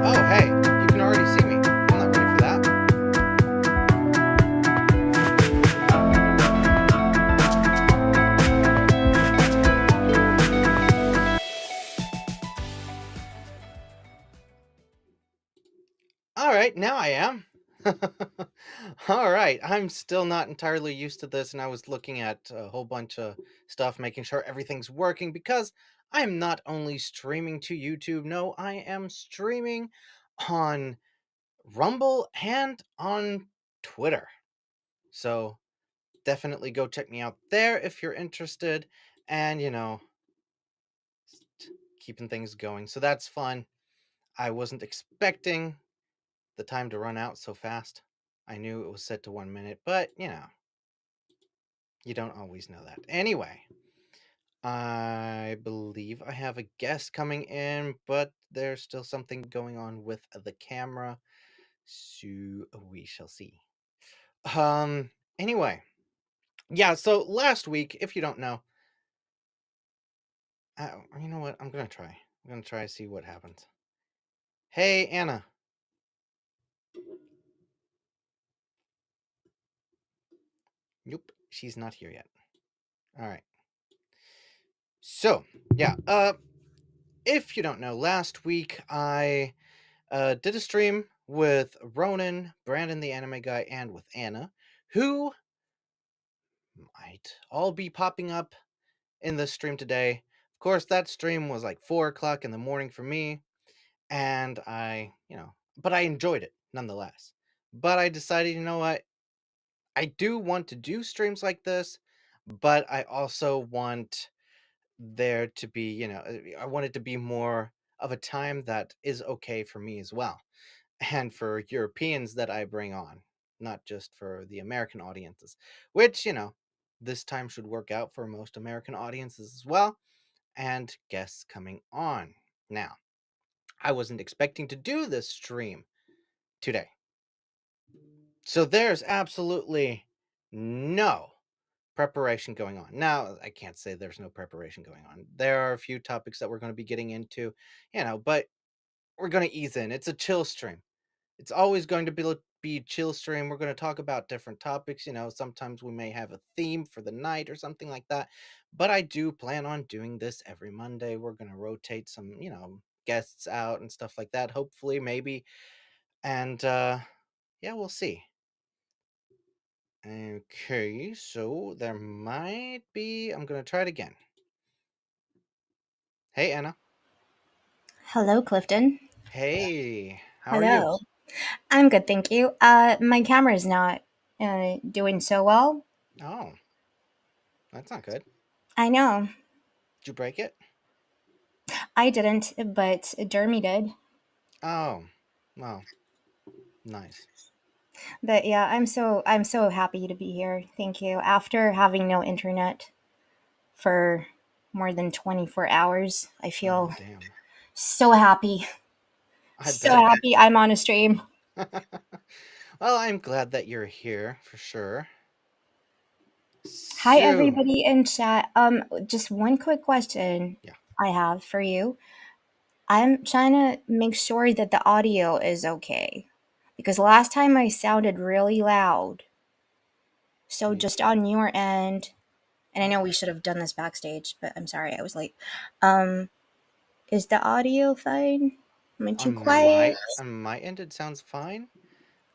Oh, hey, you can already see me. I'm not ready for that. All right, now I am. All right, I'm still not entirely used to this, and I was looking at a whole bunch of stuff, making sure everything's working because I'm not only streaming to YouTube, no, I am streaming on Rumble and on Twitter. So definitely go check me out there if you're interested, and keeping things going. So that's fun. I wasn't expecting the time to run out so fast. I knew it was set to 1 minute, but you don't always know that. Anyway, I believe I have a guest coming in, but there's still something going on with the camera, so we shall see. Anyway, yeah, so last week, if you don't know, you know what? I'm gonna try. I'm gonna try to see what happens. Hey, Anna. Nope, she's not here yet. All right. So, yeah, if you don't know, last week I did a stream with Ronan, Brandon the anime guy, and with Anna, who might all be popping up in this stream today. Of course, that stream was like 4 o'clock in the morning for me, and but I enjoyed it nonetheless. But I decided, you know what? I do want to do streams like this, but I also want there to be, I want it to be more of a time that is okay for me as well, and for Europeans that I bring on, not just for the American audiences, which, this time should work out for most American audiences as well, and guests coming on. Now, I wasn't expecting to do this stream today. So there's absolutely no preparation going on. Now, I can't say there's no preparation going on. There are a few topics that we're going to be getting into, but we're going to ease in. It's a chill stream. It's always going to be chill stream. We're going to talk about different topics. Sometimes we may have a theme for the night or something like that. But I do plan on doing this every Monday. We're going to rotate some, guests out and stuff like that. Hopefully, maybe. And yeah, we'll see. Okay, so there might be. I'm going to try it again. Hey, Anna. Hello, Clifton. Hey, how are you? Hello. I'm good, thank you. My camera is not doing so well. Oh, that's not good. I know. Did you break it? I didn't, but Dermy did. Oh, well, nice. But yeah, I'm so happy to be here. Thank you. After having no internet for more than 24 hours, I Oh, feel damn. so happy. I So bet. happy I'm on a stream. Well, I'm glad that you're here for sure. Hi So, everybody in chat. Just one quick question yeah. I have for you. I'm trying to make sure that the audio is okay because last time I sounded really loud. So Mm, just on your end, and I know we should have done this backstage, but I'm sorry I was late. Um, is the audio fine? Am I too quiet? On my end, it sounds fine.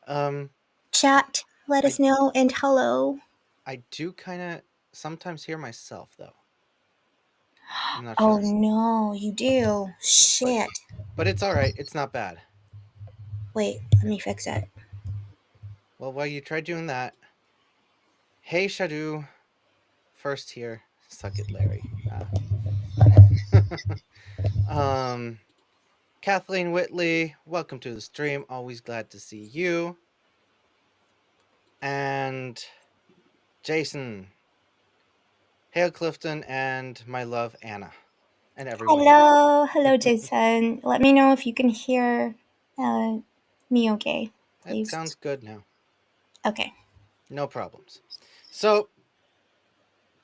Um, Chat, let I us know, and hello. I do kind of sometimes hear myself though. I'm not Oh sure, no, you do. but Shit. but it's all right. It's not bad. Wait, let me fix it. Well, while you try doing that, hey Shadu, first here. Suck it, Larry. um, Kathleen Whitley, welcome to the stream. Always glad to see you. And Jason, Hail Clifton, and my love Anna, and everyone here. Hello, hello, Jason. Let me know if you can hear uh, me okay, It please. sounds good now. Okay. No problems. So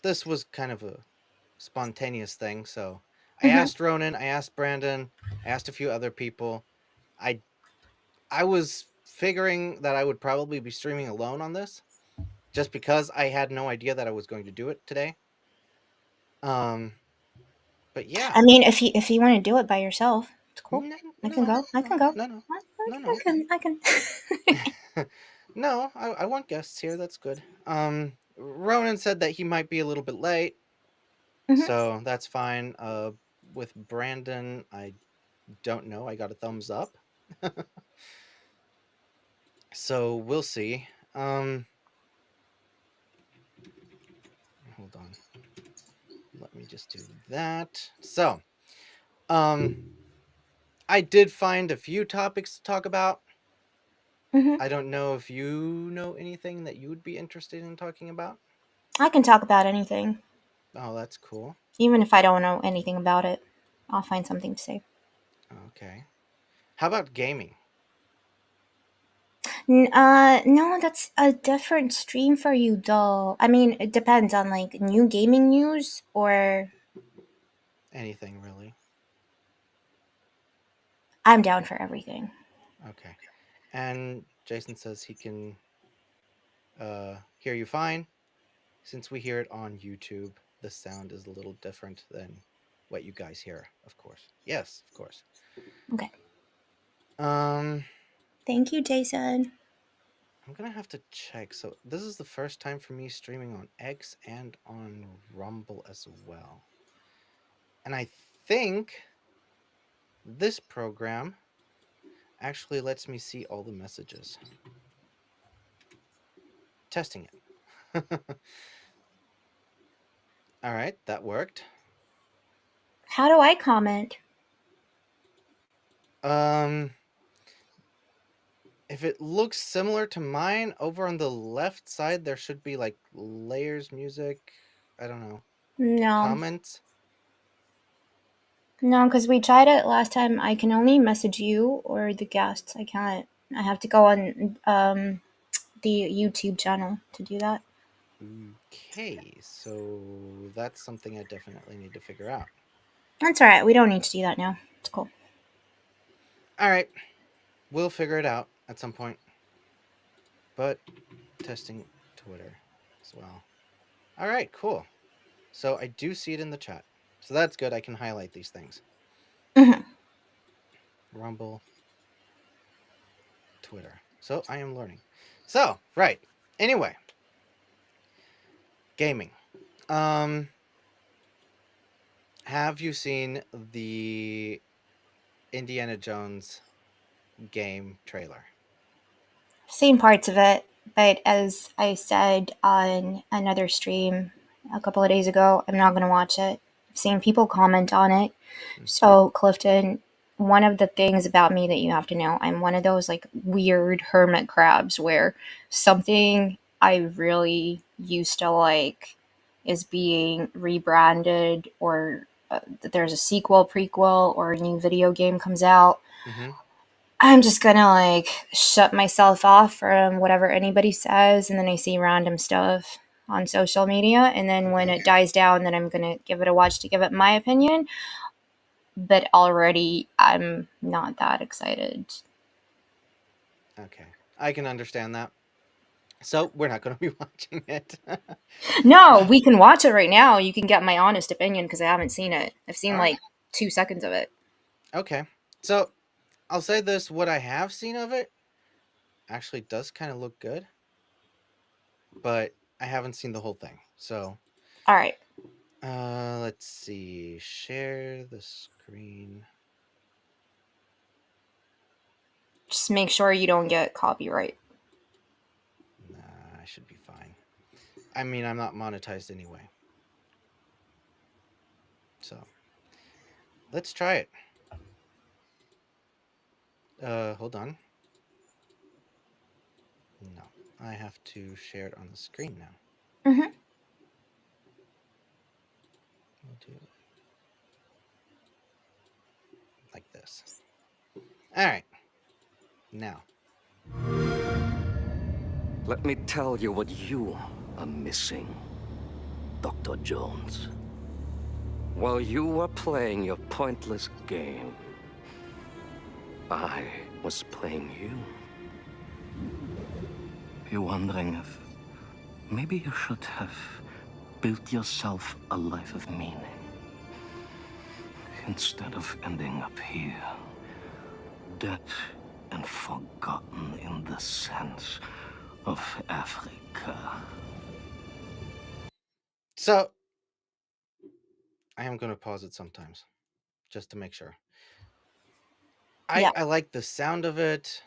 this was kind of a spontaneous thing. So I Hmm. asked Ronan, I asked Brandon, I asked a few other people. I I was figuring that I would probably be streaming alone on this, just because I had no idea that I was going to do it today. Um, but yeah, I mean, if you want to do it by yourself, it's cool. no, I can no, go. I can no, go. no, no, no, I no. can. I can. No, I want guests here. That's good. Ronan said that he might be a little bit late, Hmm. so that's fine. With Brandon, I don't know. I got a thumbs up, so we'll see. Hold on. Let me just do that. So, um, I did find a few topics to talk about. Hmm. I don't know if you know anything that you would be interested in talking about. I can talk about anything, Oh, that's cool. even if I don't know anything about it. I'll find something to say. Okay. How about gaming? No, that's a different stream for you, though. I mean, it depends on like new gaming news or Anything really? I'm down for everything. Okay. And Jason says he can hear you fine. Since we hear it on YouTube, the sound is a little different than what you guys hear, of course. Yes, of course. Okay. Um, Thank you, Jason. I'm gonna have to check. So this is the first time for me streaming on X and on Rumble as well. And I think this program actually lets me see all the messages. Testing it. All right, that worked. How do I comment? Um, if it looks similar to mine, over on the left side there should be like layers, music. I don't know, No. comments. No, because we tried it last time. I can only message you or the guests. I can't. I have to go on the YouTube channel to do that. Okay, so that's something I definitely need to figure out. That's all right. We don't need to do that now. It's cool. All right, we'll figure it out at some point. But testing Twitter as well. All right, cool. So I do see it in the chat. So that's good. I can highlight these things. Hmm. Rumble, Twitter. So I am learning. So, right. Anyway, gaming. Um have you seen the Indiana Jones game trailer? Seen parts of it, but as I said on another stream a couple of days ago, I'm not going to watch it. I've seen people comment on it. Mm, So, Clifton, one of the things about me that you have to know, I'm one of those like weird hermit crabs where something I really used to like is being rebranded or that there's a sequel, prequel, or a new video game comes out. mhm. I'm just gonna like shut myself off from whatever anybody says, and then I see random stuff on social media, and then when Okay. it dies down, then I'm gonna give it a watch to give it my opinion. But already, I'm not that excited. Okay. I can understand that. So, we're not going to be watching it. No, we can watch it right now. You can get my honest opinion because I haven't seen it. I've seen All right. like 2 seconds of it. Okay. So, I'll say this, what I have seen of it actually does kind of look good, but I haven't seen the whole thing. So, All right, let's see. Share the screen. just make sure you don't get copyright. should be fine. I mean, I'm not monetized anyway. So, let's try it. Hold on. No, I have to share it on the screen now. Mm-hmm. We'll do it like this. All right. Now, Let me tell you what you are missing, Dr. Jones. While you were playing your pointless game, I was playing you. You're wondering if maybe you should have built yourself a life of meaning instead of ending up here, dead and forgotten in the sense of Africa. so I am going to pause it sometimes just to make sure. Yeah. I like the sound of it.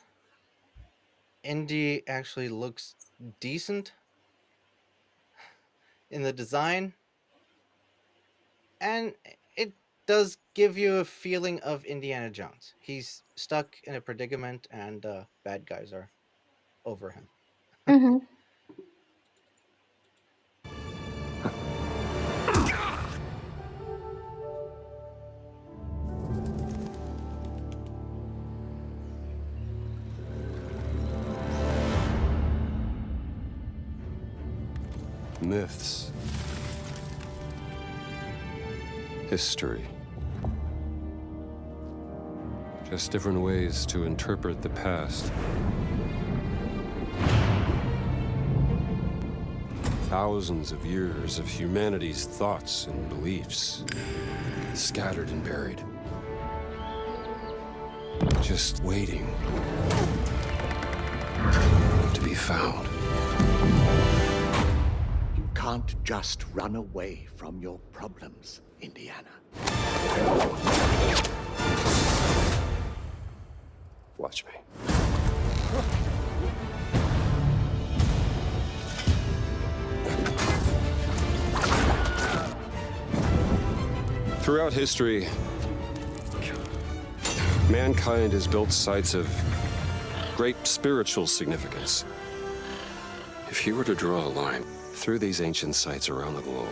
Indy actually looks decent in the design, and it does give you a feeling of Indiana Jones. He's stuck in a predicament, and bad guys are over him. Mm-hmm. Myths, history. Just different ways to interpret the past. Thousands of years of humanity's thoughts and beliefs, scattered and buried. Just waiting to be found. Can't just run away from your problems, Indiana. Watch me. Throughout history, mankind has built sites of great spiritual significance. If you were to draw a line through these ancient sites around the globe,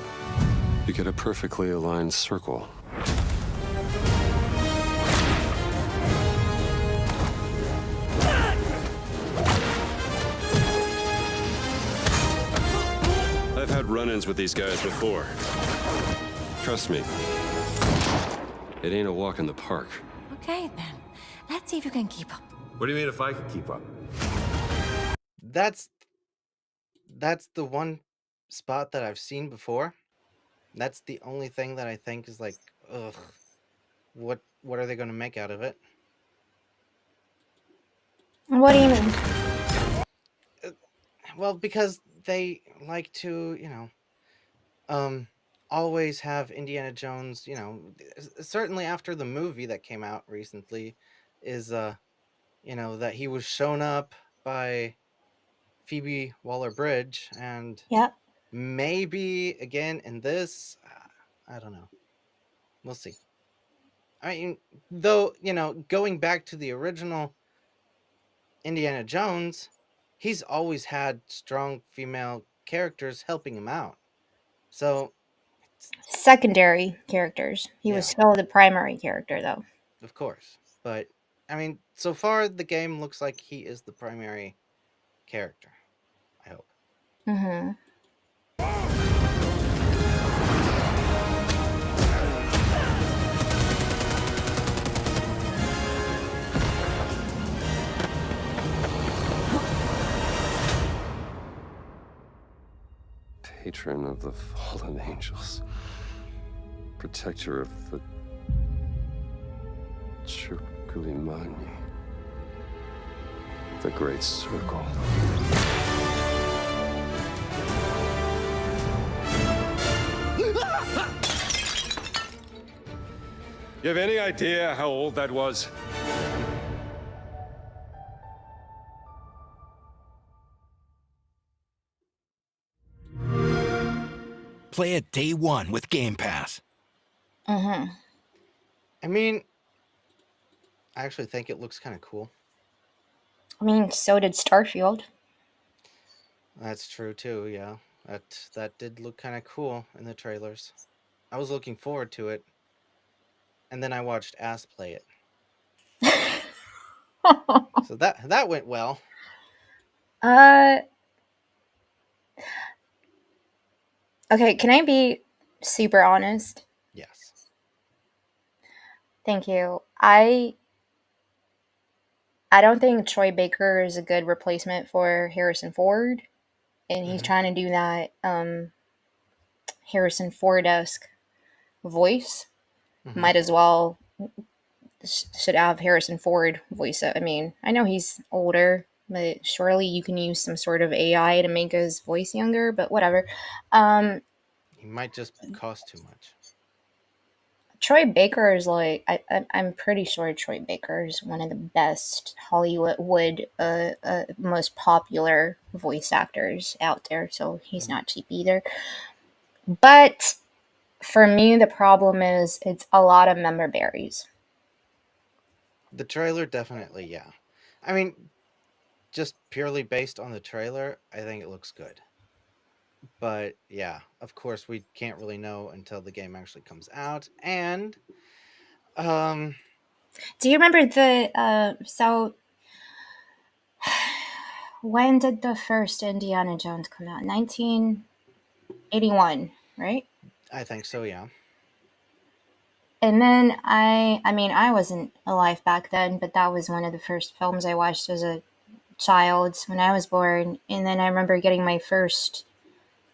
you get a perfectly aligned circle. I've had run-ins with these guys before. Trust me, it ain't a walk in the park. Okay, then. Let's see if you can keep up. What do you mean if I can keep up? That's the one spot that I've seen before. That's the only thing that I think is like, ugh, what are they going to make out of it? What do you mean? Well, because they like to, always have Indiana Jones, certainly after the movie that came out recently is that he was shown up by Phoebe Waller-Bridge, and Yep. maybe again in this, I don't know. We'll see. I mean, though, going back to the original Indiana Jones, he's always had strong female characters helping him out. So, Secondary characters. He was yeah, still the primary character, though. of course. But I mean, so far the game looks like he is the primary character. I hope. Mm-hmm. Patron of the fallen angels. Protector of the Chukulimani. The Great Circle. You have any idea how old that was? Play it day one with Game Pass. Mm-hmm. I mean, I actually think it looks kind of cool. I mean, so did Starfield. That's true too. Yeah, that did look kind of cool in the trailers. I was looking forward to it, and then I watched Ass play it, so that went well. uh, okay, can I be super honest? Yes. Thank you. I don't think Troy Baker is a good replacement for Harrison Ford, and he's Hmm. trying to do that Harrison Ford-esque voice. Hmm. Might as well should have Harrison Ford voice it. I mean, I know he's older, but surely you can use some sort of AI to make his voice younger. But whatever. Um, He might just cost too much. Troy Baker is like I'm pretty sure Troy Baker is one of the best Hollywood most popular voice actors out there. So he's Mhm. not cheap either. But for me, the problem is it's a lot of member berries. The trailer definitely, yeah. I mean, just purely based on the trailer, I think it looks good. But yeah, of course, we can't really know until the game actually comes out. And um, Do you remember the so when did the first Indiana Jones come out? 1981, right? I think so. Yeah. And then I mean, I wasn't alive back then, but that was one of the first films I watched as a child when I was born. And then I remember getting my first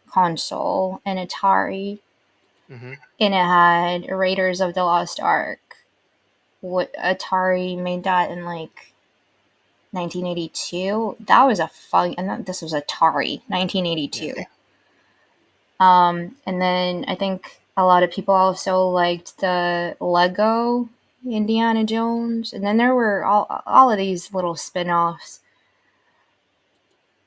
console, an Atari, Hmm. and it had Raiders of the Lost Ark. What Atari made that in like 1982? That was a fun, and this was Atari, Yeah. 1982. And then I think a lot of people also liked the Lego Indiana Jones, and then there were all of these little spin-offs.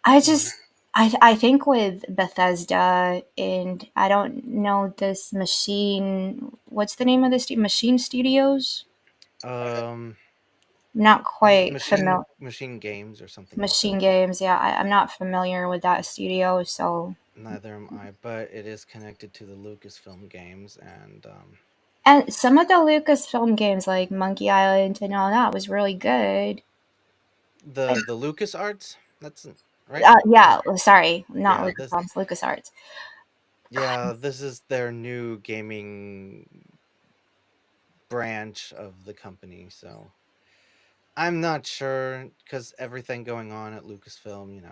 I Hmm. just I think with Bethesda, and I don't know this machine. What's the name of this Machine Studios? Um, Not quite familiar. machine games or something like Machine that. Games, yeah, I'm not familiar with that studio, so. Neither am I, but it is connected to the Lucasfilm games, and And some of the Lucasfilm games, like Monkey Island and all that, was really good. the Lucas Arts. That's right. Yeah, sorry, not Yeah. This. Lucasfilms, LucasArts. Yeah. This is their new gaming branch of the company. So I'm not sure because everything going on at Lucasfilm,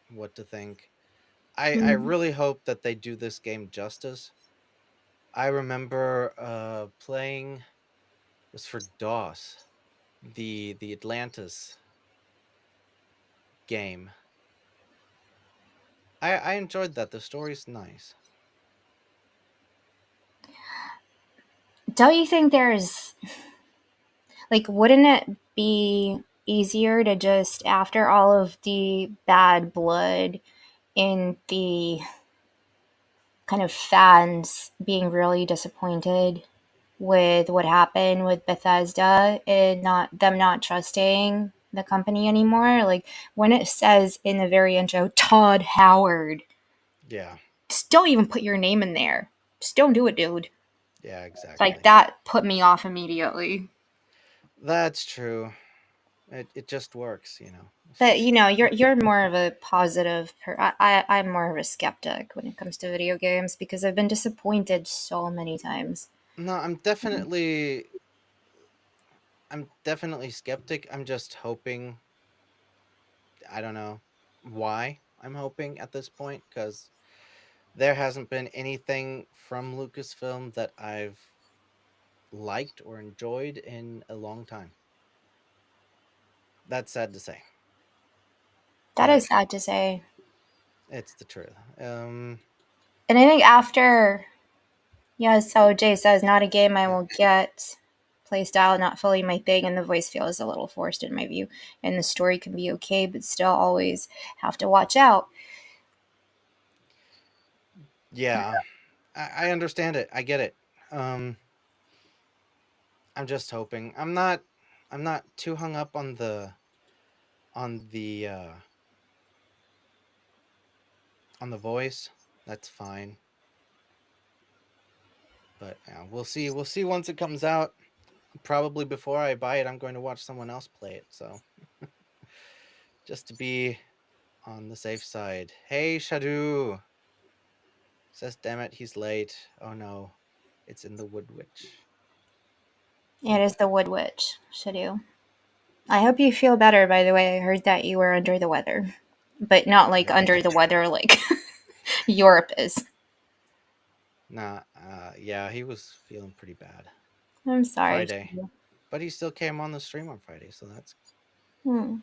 what to think. I Mm. really hope that they do this game justice. I remember playing was for DOS, the Atlantis game. I enjoyed that. The story's nice. Don't you think there's, like, wouldn't it be easier to just, after all of the bad blood and the kind of fans being really disappointed with what happened with Bethesda and not trusting the company anymore. Like when it says in the very intro, Todd Howard, Yeah. just don't even put your name in there. Just don't do it, dude. Yeah, Like exactly. that put me off immediately. That's true. It just works. But you know, you're more of a positive. I'm more of a skeptic when it comes to video games because I've been disappointed so many times. No, I'm definitely skeptic. I'm just hoping. I don't know why I'm hoping at this point because there hasn't been anything from Lucasfilm that I've liked or enjoyed in a long time. That's sad to say, That but is sad to say. it's the truth. And I think after, yeah, so Jay says, not a game I will get. Playstyle not fully my thing, and the voice feels a little forced in my view. And the story can be okay, but still always have to watch out. Yeah. I understand it. I get it. I'm just hoping. I'm not too hung up on the uh on the voice. That's fine. But yeah, we'll see. We'll see once it comes out. Probably before I buy it, I'm going to watch someone else play it. So just to be on the safe side. Hey, Shadu says, "Damn it, he's late." Oh no, it's in the Wood Witch. It is the Wood Witch, Shadu. I hope you feel better, by the way. I heard that you were under the weather. But not like Yeah. under the weather like Europe is. Nah. Yeah, he was feeling pretty bad I'm sorry. Friday, but he still came on the stream on Friday, so that's. Hmm.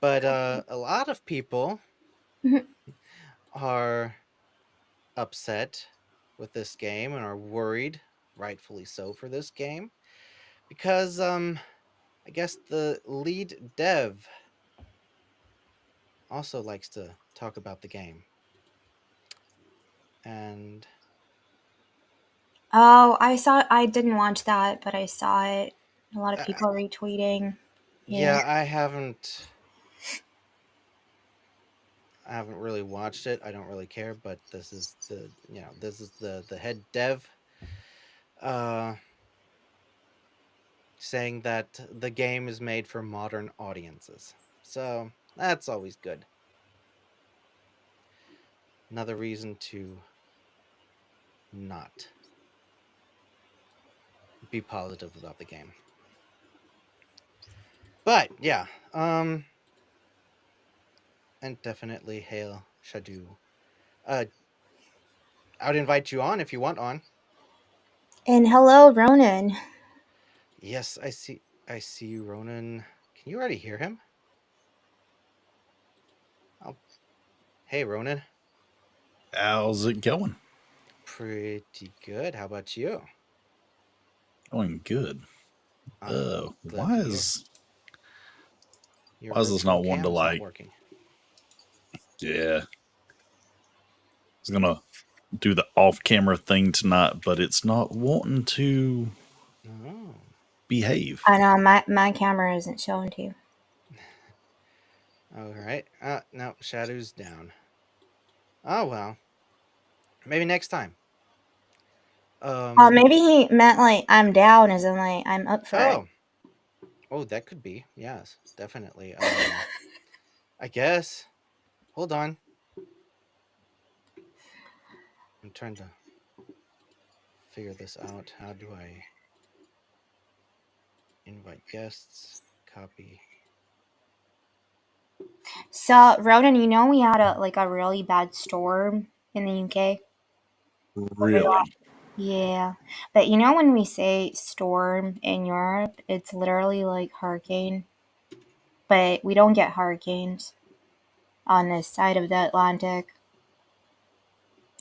But a lot of people Mhm. are upset with this game and are worried, rightfully so, for this game because I guess the lead dev also likes to talk about the game. And Oh, I didn't watch that, but I saw it. A lot of uh, people retweeting. Yeah. yeah, I haven't really watched it. I don't really care, but this is the head dev uh saying that the game is made for modern audiences. So, that's always good. Another reason to not be positive about the game. But yeah, and definitely hail Shadu. Uh, I'd invite you on if you want on. And hello, Ronan. Yes, I see. I see you, Ronan. Can you already hear him? Oh, hey, Ronan. How's it going? Pretty good. How about you? Going good. I'm glad Why to hear. is Your why is this virtual not one to cam is not like? working. Yeah, I was gonna do the off-camera thing tonight, but it's not wanting to Oh. behave. I know my camera isn't showing to you. All right. No, Shadow's down. Oh well. Maybe next time. Maybe he meant like I'm down, as in like I'm up for it. Oh. Oh, that could be. Yes, definitely. I guess. Hold on. I'm trying to figure this out. How do I invite guests? Copy. So, Ronan, you know we had a really bad storm in the UK over the Really? yeah. But you know when we say storm in Europe, it's literally like hurricane, but we don't get hurricanes on this side of the Atlantic,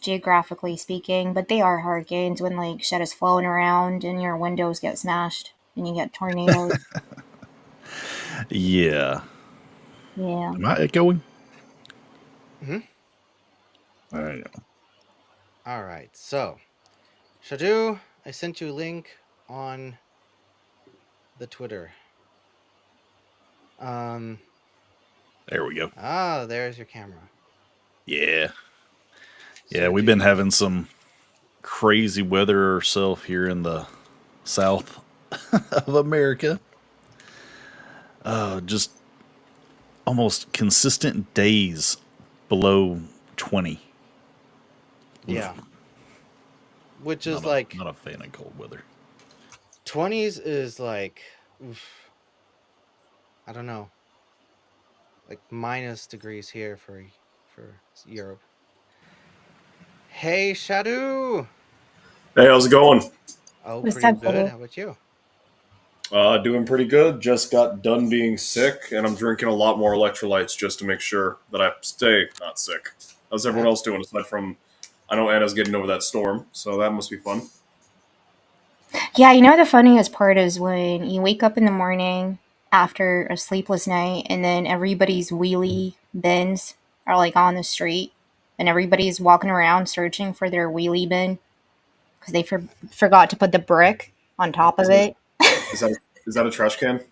geographically speaking, but they are hurricanes when like shit is flowing around and your windows get smashed and you get tornadoes. Yeah. Yeah. Am I echoing? Hmm. There you go. All right. So, Shadu, I sent you a link on the Twitter. Um. There we go. There's your camera. Yeah. Yeah, So we've been having some crazy weather ourselves here in the south of America. Just almost consistent days below 20. Yeah. Which is Not like not a fan of cold weather. 20s is like, oof, I don't know, like minus degrees here for Europe. Hey, Shadu. Hey, how's it going? Oh, What's pretty up, good. Billy? How about you? Doing pretty good. Just got done being sick, and I'm drinking a lot more electrolytes just to make sure that I stay not sick. How's everyone That else doing aside from, I know Anna's getting over that storm, so that must be fun. Yeah, you know the funniest part is when you wake up in the morning after a sleepless night and then everybody's wheelie bins are like on the street and everybody's walking around searching for their wheelie bin because they forgot to put the brick on top of it. Is that a trash can?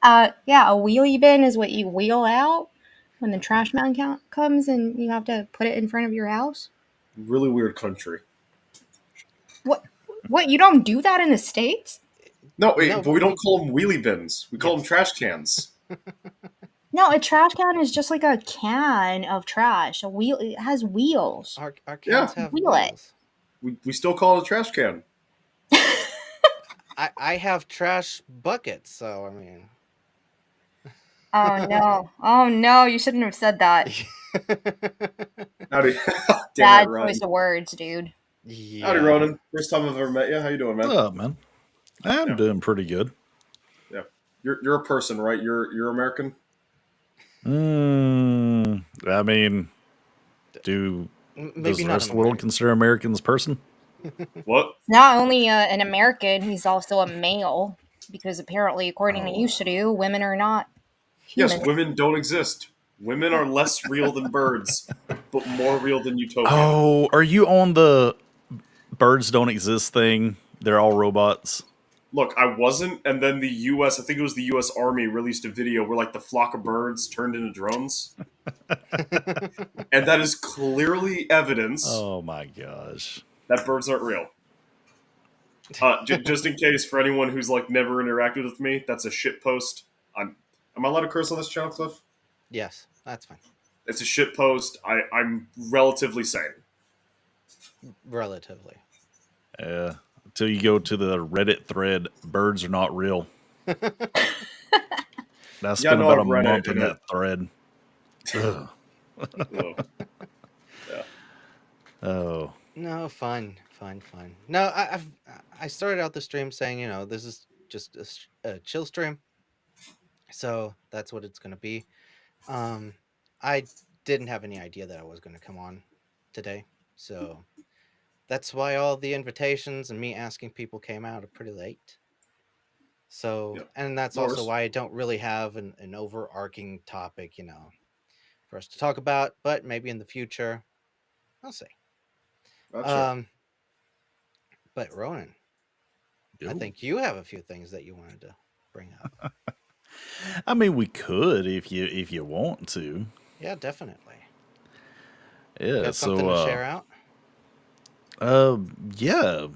Yeah, a wheelie bin is what you wheel out when the trash man comes and you have to put it in front of your house. Really weird country. What? What? You don't do that in the States? No, No, but we don't call them wheelie bins. We call them trash cans. No, a trash can is just like a can of trash. A wheel. It has wheels. our Yeah, cans have Wheel it. wheels. we still call it a trash can. I have trash buckets, so I mean. Oh no! Oh no! You shouldn't have said that. Howdy, damn Bad it, Ryan. choice of words, dude. Howdy, Yeah. Ronan. First time I've ever met you. How you doing, man? What's up, man? I'm Yeah. doing pretty good. Yeah, you're a person, right? You're American. I mean, does Maybe the not rest of the world consider Americans person? What? Not only an American, he's also a male. Because apparently, according to you, Shadu, women are not human. Yes, women don't exist. Women are less real than birds, but more real than Utopia. Oh, are you on the birds don't exist thing? They're all robots. Look, I wasn't, and then the U.S. I think it was the U.S. Army released a video where like the flock of birds turned into drones, and that is clearly evidence Oh my gosh. that birds aren't real. Just in case for anyone who's like never interacted with me, that's a shit post. Am I allowed to curse on this channel, Cliff? Yes, that's fine. It's a shit post. I'm relatively sane. Relatively. Yeah. Until you go to the Reddit thread, birds are not real. That's Yeah, been no, about a I've read month it, in and that thread. Ugh. Ugh. Yeah. Oh. No, fun. No, I started out the stream saying, this is just a chill stream, so that's what it's gonna be. I didn't have any idea that I was gonna come on today, so that's why all the invitations and me asking people came out pretty late. So, Yep. and that's No also worries. why I don't really have an overarching topic, for us to talk about. But maybe in the future, I'll see. Gotcha. But Ronan, I Ew. think you have a few things that you wanted to bring up. I mean, we could if you want to. Yeah, definitely. Yeah. Got something to share out? Yeah.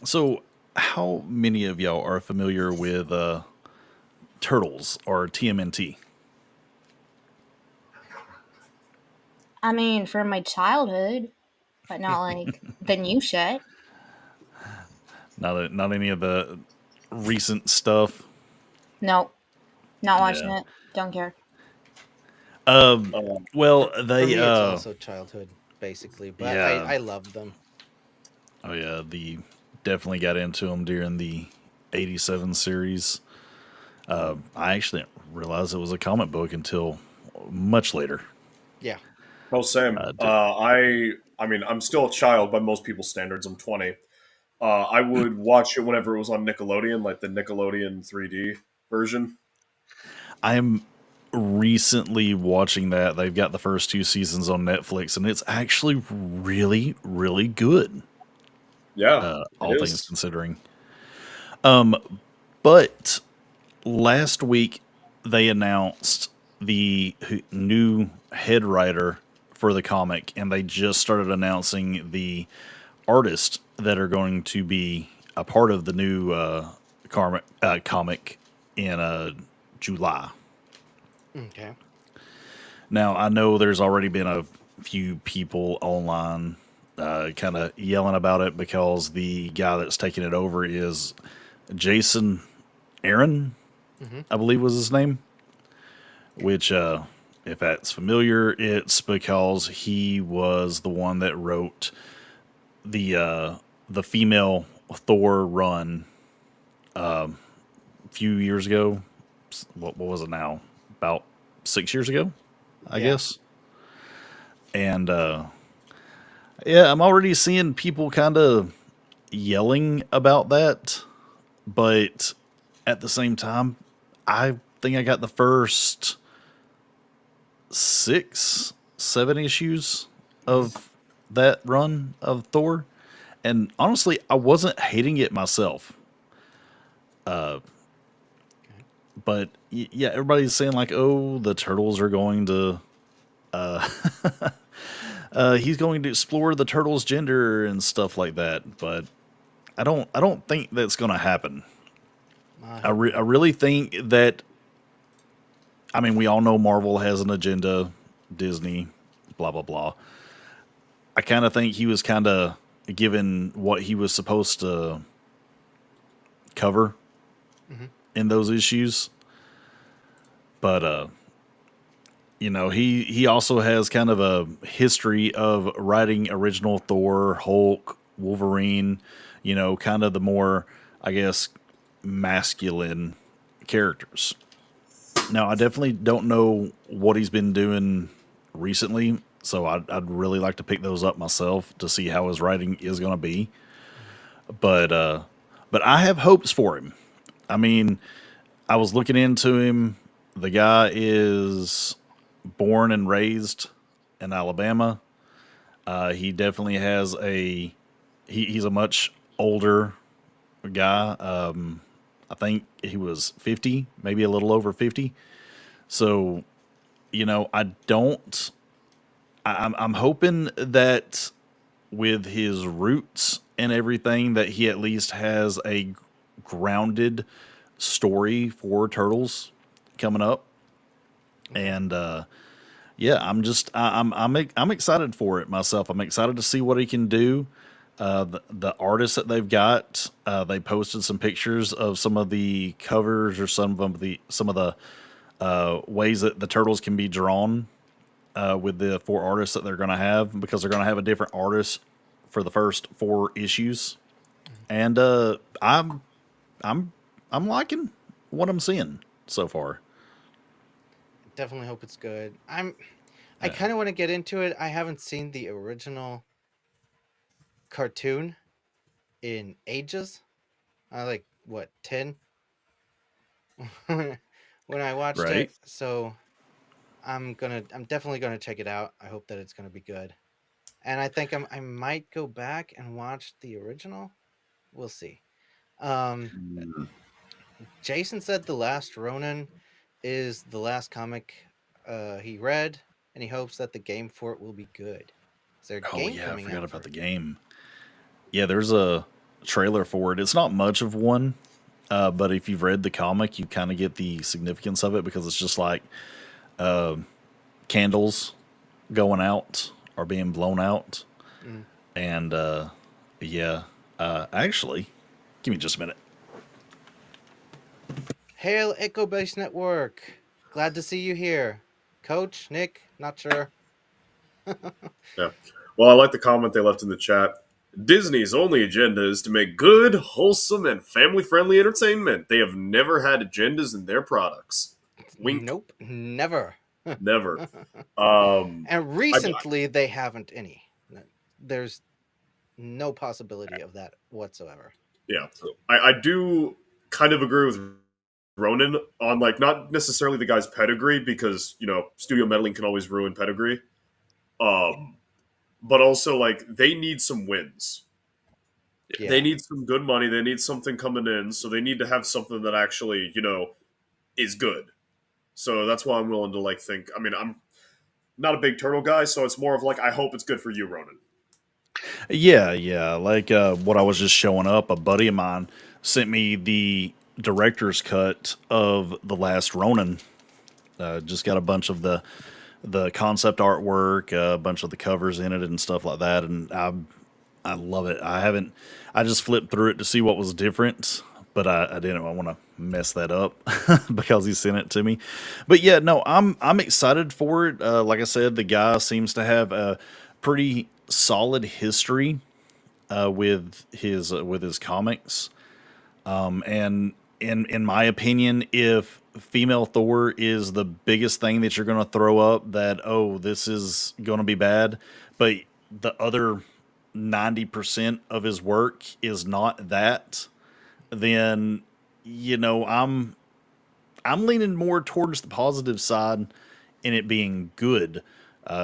So, how many of y'all are familiar with Turtles or TMNT? I mean, from my childhood, but not like the new shit. Not any of the recent stuff. Nope. Not watching Yeah. it. Don't care. Well, For they me, it's also childhood, basically. But yeah. I love them. Oh yeah, definitely got into them during the '87 series. I actually didn't realize it was a comic book until much later. Yeah. Oh, Sam. I mean, I'm still a child by most people's standards. I'm 20. I would watch it whenever it was on Nickelodeon, like the Nickelodeon 3D version. I'm recently watching that. They've got the first 2 seasons on Netflix, and it's actually really, really good. Yeah, all things considering. But last week they announced the new head writer for the comic, and they just started announcing the artists that are going to be a part of the new comic in July. Okay. Now, I know there's already been a few people online kind of yelling about it because the guy that's taking it over is Jason Aaron, I believe was his name. Which, if that's familiar, it's because he was the one that wrote the female Thor run a few years ago. What was it now? About 6 years ago, I guess. And yeah, I'm already seeing people kind of yelling about that, but at the same time, I think I got the first 6 7 issues of that run of Thor, and honestly, I wasn't hating it myself. But yeah, everybody's saying like, "Oh, the turtles are going to, uh, he's going to explore the turtles' gender and stuff like that." But I don't think that's going to happen. I really think that. I mean, we all know Marvel has an agenda, Disney, blah blah blah. I kind of think he was kind of given what he was supposed to cover in those issues, but you know, he also has kind of a history of writing original Thor, Hulk, Wolverine, you know, kind of the more, I guess, masculine characters. Now, I definitely don't know what he's been doing recently, so I'd really like to pick those up myself to see how his writing is going to be. But but I have hopes for him. I mean, I was looking into him. The guy is born and raised in Alabama. He definitely has he's a much older guy. I think he was 50, maybe a little over 50. So, you know, I'm hoping that with his roots and everything that he at least has a grounded story for Turtles coming up. And yeah, I'm excited for it myself. I'm excited to see what he can do. The artists that they've got, they posted some pictures of some of the covers or some of the ways that the turtles can be drawn with the 4 artists that they're going to have, because they're going to have a different artist for the first 4 issues. And I'm I'm liking what I'm seeing so far. Definitely hope it's good. I kind of want to get into it. I haven't seen the original cartoon in ages. I like what 10 when I watched Right? it. So I'm definitely gonna check it out. I hope that it's gonna be good. And I think I might go back and watch the original. We'll see. Um, Jason said the Last Ronin is the last comic he read, and he hopes that the game for it will be good. Is there a Oh game yeah, I coming forgot out about for the it? game. Yeah, there's a trailer for it. It's not much of one, but if you've read the comic, you kind of get the significance of it, because it's just like candles going out or being blown out. Mm. And yeah, actually, give me just a minute. Hail Echo Base Network! Glad to see you here, Coach Nick. Not sure. Yeah. Well, I like the comment they left in the chat. Disney's only agenda is to make good, wholesome, and family friendly entertainment. They have never had agendas in their products. Wink. Nope, never. Never. Um, And I, recently, they haven't any. There's no possibility of that whatsoever. yeah. I do kind of agree with Ronan on, like, not necessarily the guy's pedigree, because, you know, studio meddling can always ruin pedigree. Um, but also, like, they need some wins. They Yeah, need some good money. They need something coming in. So they need to have something that actually, you know, is good. So that's why I'm willing to, like, think. I mean, I'm not a big turtle guy, so it's more of like, I hope it's good for you, Ronan. Yeah, yeah. Like what I was just showing up, a buddy of mine sent me the director's cut of The Last Ronin. Just got a bunch of the concept artwork, a bunch of the covers in it and stuff like that, and I love it. I just flipped through it to see what was different, but I didn't want to mess that up because he sent it to me. But yeah, no, I'm excited for it. Like I said, the guy seems to have a pretty solid history with his comics. And in my opinion, if female Thor is the biggest thing that you're going to throw up, that oh, this is going to be bad, but the other 90% of his work is not that, then you know I'm leaning more towards the positive side in it being good.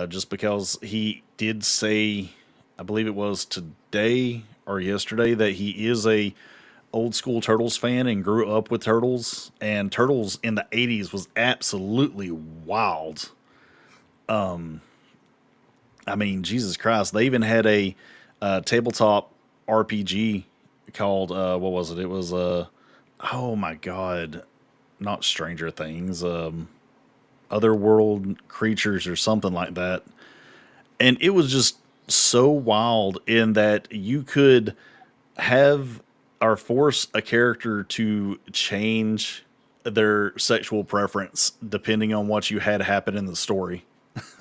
just because he did say, I believe it was today or yesterday, that he is a old school Turtles fan and grew up with Turtles. And Turtles in the '80s was absolutely wild. I mean, Jesus Christ! They even had a tabletop RPG called what was it? It was oh my god, not Stranger Things, Otherworld Creatures or something like that. And it was just so wild in that you could have or force a character to change their sexual preference depending on what you had happen in the story.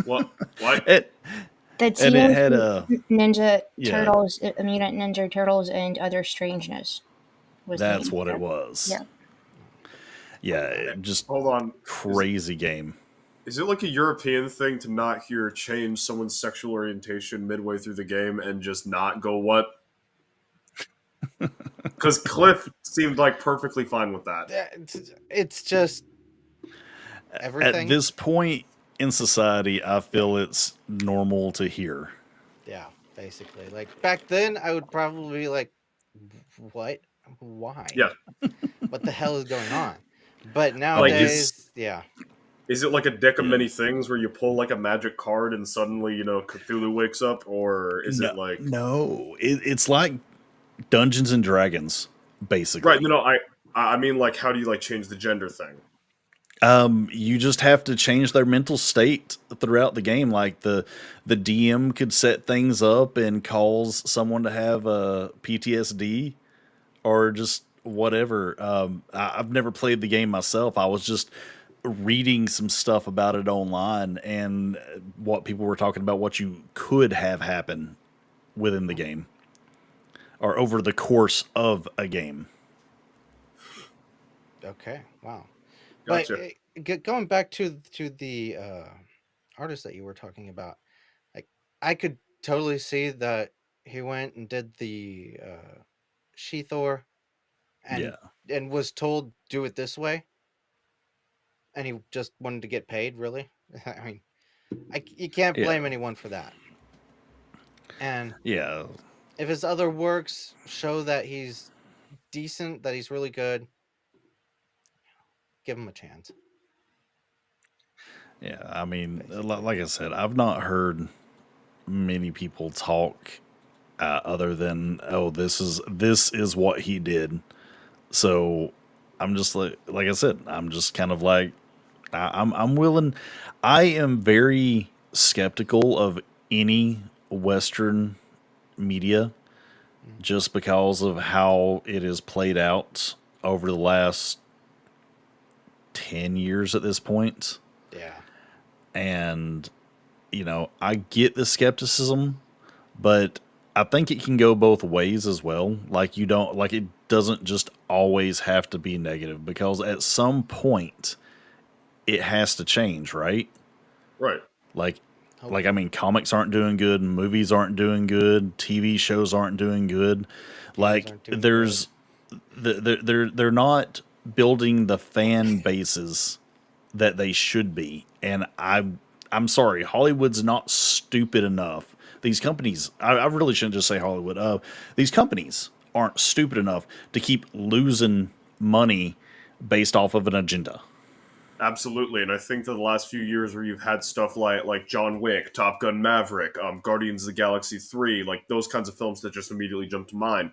What? What? It The and it Teenage had a Ninja yeah, Turtles, Mutant Ninja Turtles, and Other Strangeness was the that's name what of it it. was. Yeah. Yeah, just Hold on. crazy game. Is it like a European thing to not hear change someone's sexual orientation midway through the game and just not go what? Because Cliff seemed like perfectly fine with that. It's just At everything. this point in society, I feel it's normal to hear. Yeah, basically. Like back then, I would probably be like, "What? Why? Yeah. What the hell is going on?" But Like, nowadays, yeah, is it like a deck of Yeah. many things where you pull like a magic card and suddenly, Cthulhu wakes up? Or is No, it like. no, it's like Dungeons and Dragons, Right, basically. no, no, I mean, like, how do you, like, change the gender thing? You just have to change their mental state throughout the game. Like the DM could set things up and cause someone to have a PTSD or just whatever. I've never played the game myself. I was just reading some stuff about it online and what people were talking about, what you could have happen within the game or over the course of a game. okay, wow. But Gotcha. going back to the artist that you were talking about, like I could totally see that he went and did the She Thor and Yeah. was told do it this way, and he just wanted to get paid. Really, I mean, you can't Yeah. blame anyone for that. And Yeah. if his other works show that he's decent, that he's really good, give him a chance. Yeah. I mean, Basically, like I said, I've not heard many people talk other than, oh, this is what he did. So I'm just like I said, I'm just kind of like I'm willing. I am very skeptical of any Western media mm, just because of how it has played out over the last 10 years at this point. yeah, And I get the skepticism, but I think it can go both ways as well. Like it doesn't just always have to be negative because at some point it has to change, right? Right. Like I hopefully mean comics aren't doing good, movies aren't doing good, TV shows aren't doing good. games Like aren't doing good. there's they're not building the fan bases that they should be. And I'm sorry, Hollywood's not stupid enough. These companies, I really shouldn't just say Hollywood. These companies aren't stupid enough to keep losing money based off of an agenda. Absolutely, and I think that the last few years where you've had stuff like John Wick, Top Gun Maverick, Guardians of the Galaxy 3, like those kinds of films that just immediately jump to mind,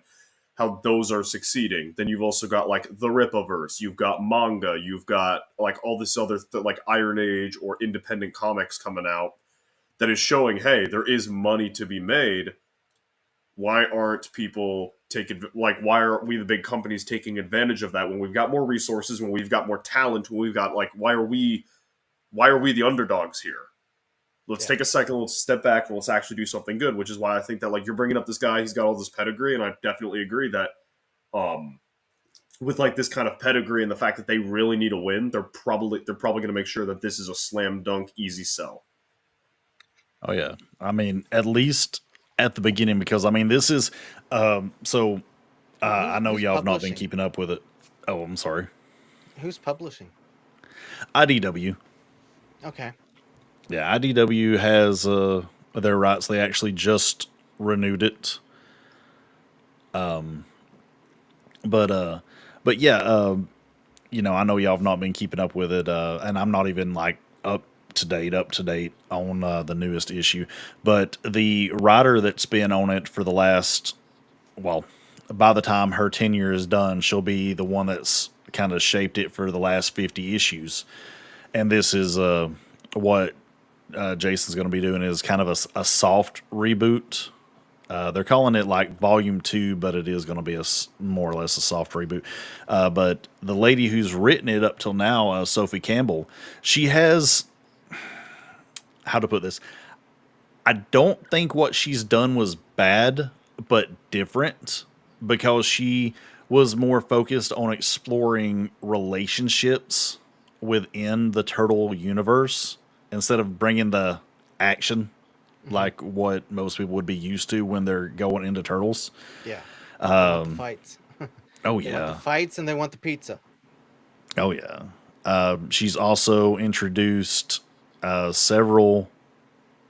how those are succeeding. Then you've also got like the Rippaverse, you've got manga, you've got like all this other like Iron Age or independent comics coming out that is showing, hey, there is money to be made. Why aren't people taking, like, why are we the big companies taking advantage of that when we've got more resources, when we've got more talent, when we've got, like, why are we the underdogs here? Let's Yeah, take a second, let's step back, and let's actually do something good. Which is why I think that, like, you're bringing up this guy, he's got all this pedigree, and I definitely agree that um with like this kind of pedigree and the fact that they really need a win, they're probably going to make sure that this is a slam dunk easy sell. Oh yeah, I mean at least at the beginning because I mean this is so I know who's y'all have not been publishing? keeping up with it. Oh, I'm sorry. Who's publishing? IDW. Okay, Yeah, IDW has their rights. They actually just renewed it. But yeah, I know y'all have not been keeping up with it, and I'm not even like up to date on the newest issue. But the writer that's been on it for the last, well, by the time her tenure is done, she'll be the one that's kind of shaped it for the last 50 issues. And this is what Jason's going to be doing is kind of a soft reboot. They're calling it like Volume 2, but it is going to be more or less a soft reboot. But the lady who's written it up till now, Sophie Campbell, she has, how to put this, I don't think what she's done was bad, but different, because she was more focused on exploring relationships within the turtle universe instead of bringing the action like what most people would be used to when they're going into turtles. Yeah. They want the fights. Oh They want the yeah. fights and they want the pizza. Oh yeah. She's also introduced several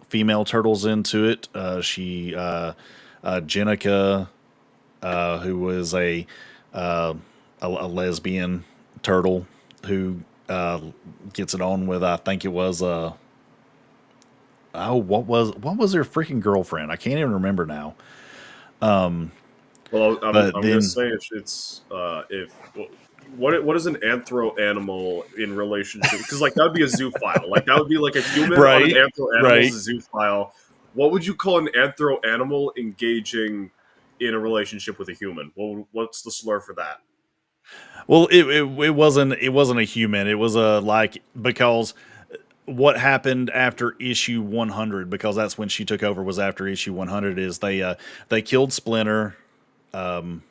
female turtles into it. Jenica, who was a lesbian turtle who gets it on with, I think it was what was her freaking girlfriend? I can't even remember now. Well, I'm But going then to say it's if what is an anthro animal in relationship? Because like that would be a zoophile. Like that would be like a human on an Right, anthro animal right. is a zoophile. What would you call an anthro animal engaging in a relationship with a human? What's the slur for that? Well, it wasn't a human. It was a like because what happened after issue 100, because that's when she took over, was after issue 100, is they killed Splinter in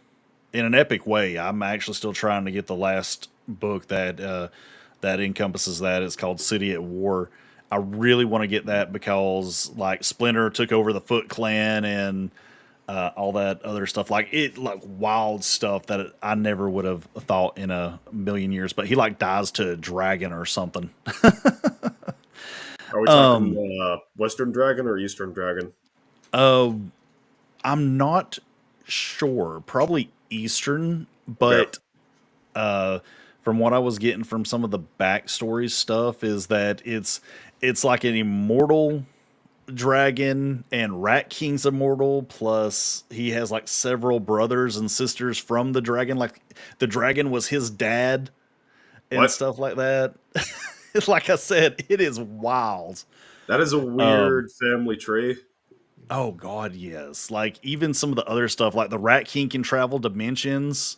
an epic way. I'm actually still trying to get the last book that encompasses that. It's called City at War. I really want to get that because like Splinter took over the Foot Clan and all that other stuff, like wild stuff that I never would have thought in a million years. But he like dies to a dragon or something. Are we talking Western Dragon or Eastern Dragon? I'm not sure. Probably Eastern, Okay. but from what I was getting from some of the backstory stuff is that it's like an immortal dragon, and Rat King's immortal, plus he has like several brothers and sisters from the dragon, like the dragon was his dad and What? stuff like that. Like I said, it is wild. That is a weird family tree. Oh god, yes. Like even some of the other stuff, like the Rat King can travel dimensions.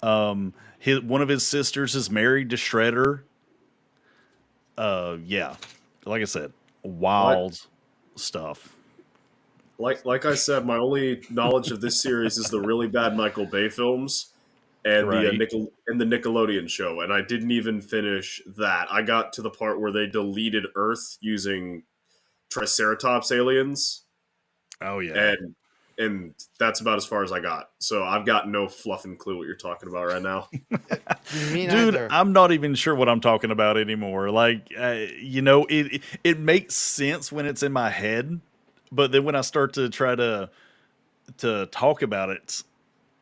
One of his sisters is married to Shredder. Yeah. Like I said, What? wild stuff. Like I said, my only knowledge of this series is the really bad Michael Bay films and the Right. the Nickelodeon show, and I didn't even finish that. I got to the part where they deleted Earth using Triceratops aliens, Oh yeah. and that's about as far as I got. So I've got no fluffing clue what you're talking about right now. Me Dude, neither. I'm not even sure what I'm talking about anymore. Like, it makes sense when it's in my head, but then when I start to try to talk about it,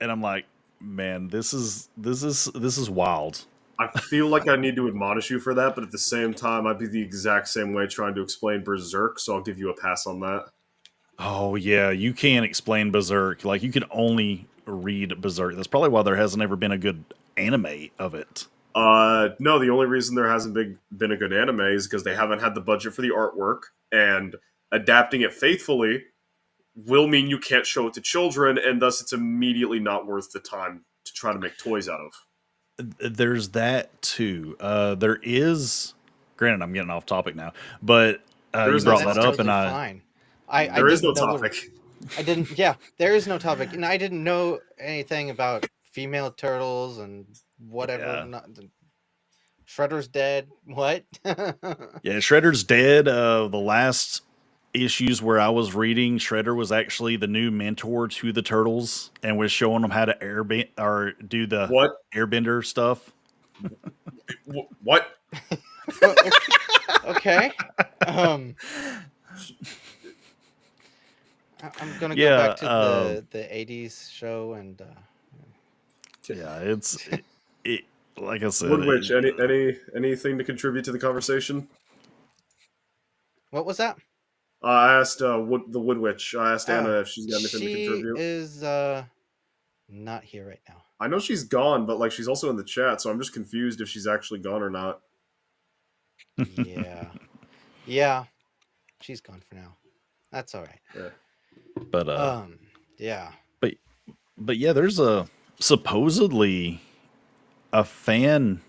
and I'm like, man, this is wild. I feel like I need to admonish you for that, but at the same time, I'd be the exact same way trying to explain Berserk, so I'll give you a pass on that. Oh yeah, you can't explain Berserk. Like, you can only read Berserk. That's probably why there hasn't ever been a good anime of it. No, the only reason there hasn't been a good anime is because they haven't had the budget for the artwork, and adapting it faithfully will mean you can't show it to children, and thus it's immediately not worth the time to try to make toys out of. There's that too. There is, granted, I'm getting off topic now, but There you is no brought That's that topic. up, totally and fine. I There is no didn't know. topic. I didn't. Yeah, there is no topic, and I didn't know anything about female turtles and whatever. yeah, Shredder's dead. What? yeah, Shredder's dead. The last issues where I was reading, Shredder was actually the new mentor to the turtles, and was showing them how to airbend or do the What? airbender stuff. What? Okay. Um, I'm gonna go Yeah, back to the '80s show and yeah, it like I said, Woodwitch, anything to contribute to the conversation? what was that? I asked the Woodwitch. I asked Oh, Anna if she's got anything to she contribute. is not here right now. I know she's gone, but like she's also in the chat, so I'm just confused if she's actually gone or not. Yeah. Yeah, she's gone for now. That's all right. Yeah. but Yeah. but but yeah, there's a supposedly a fan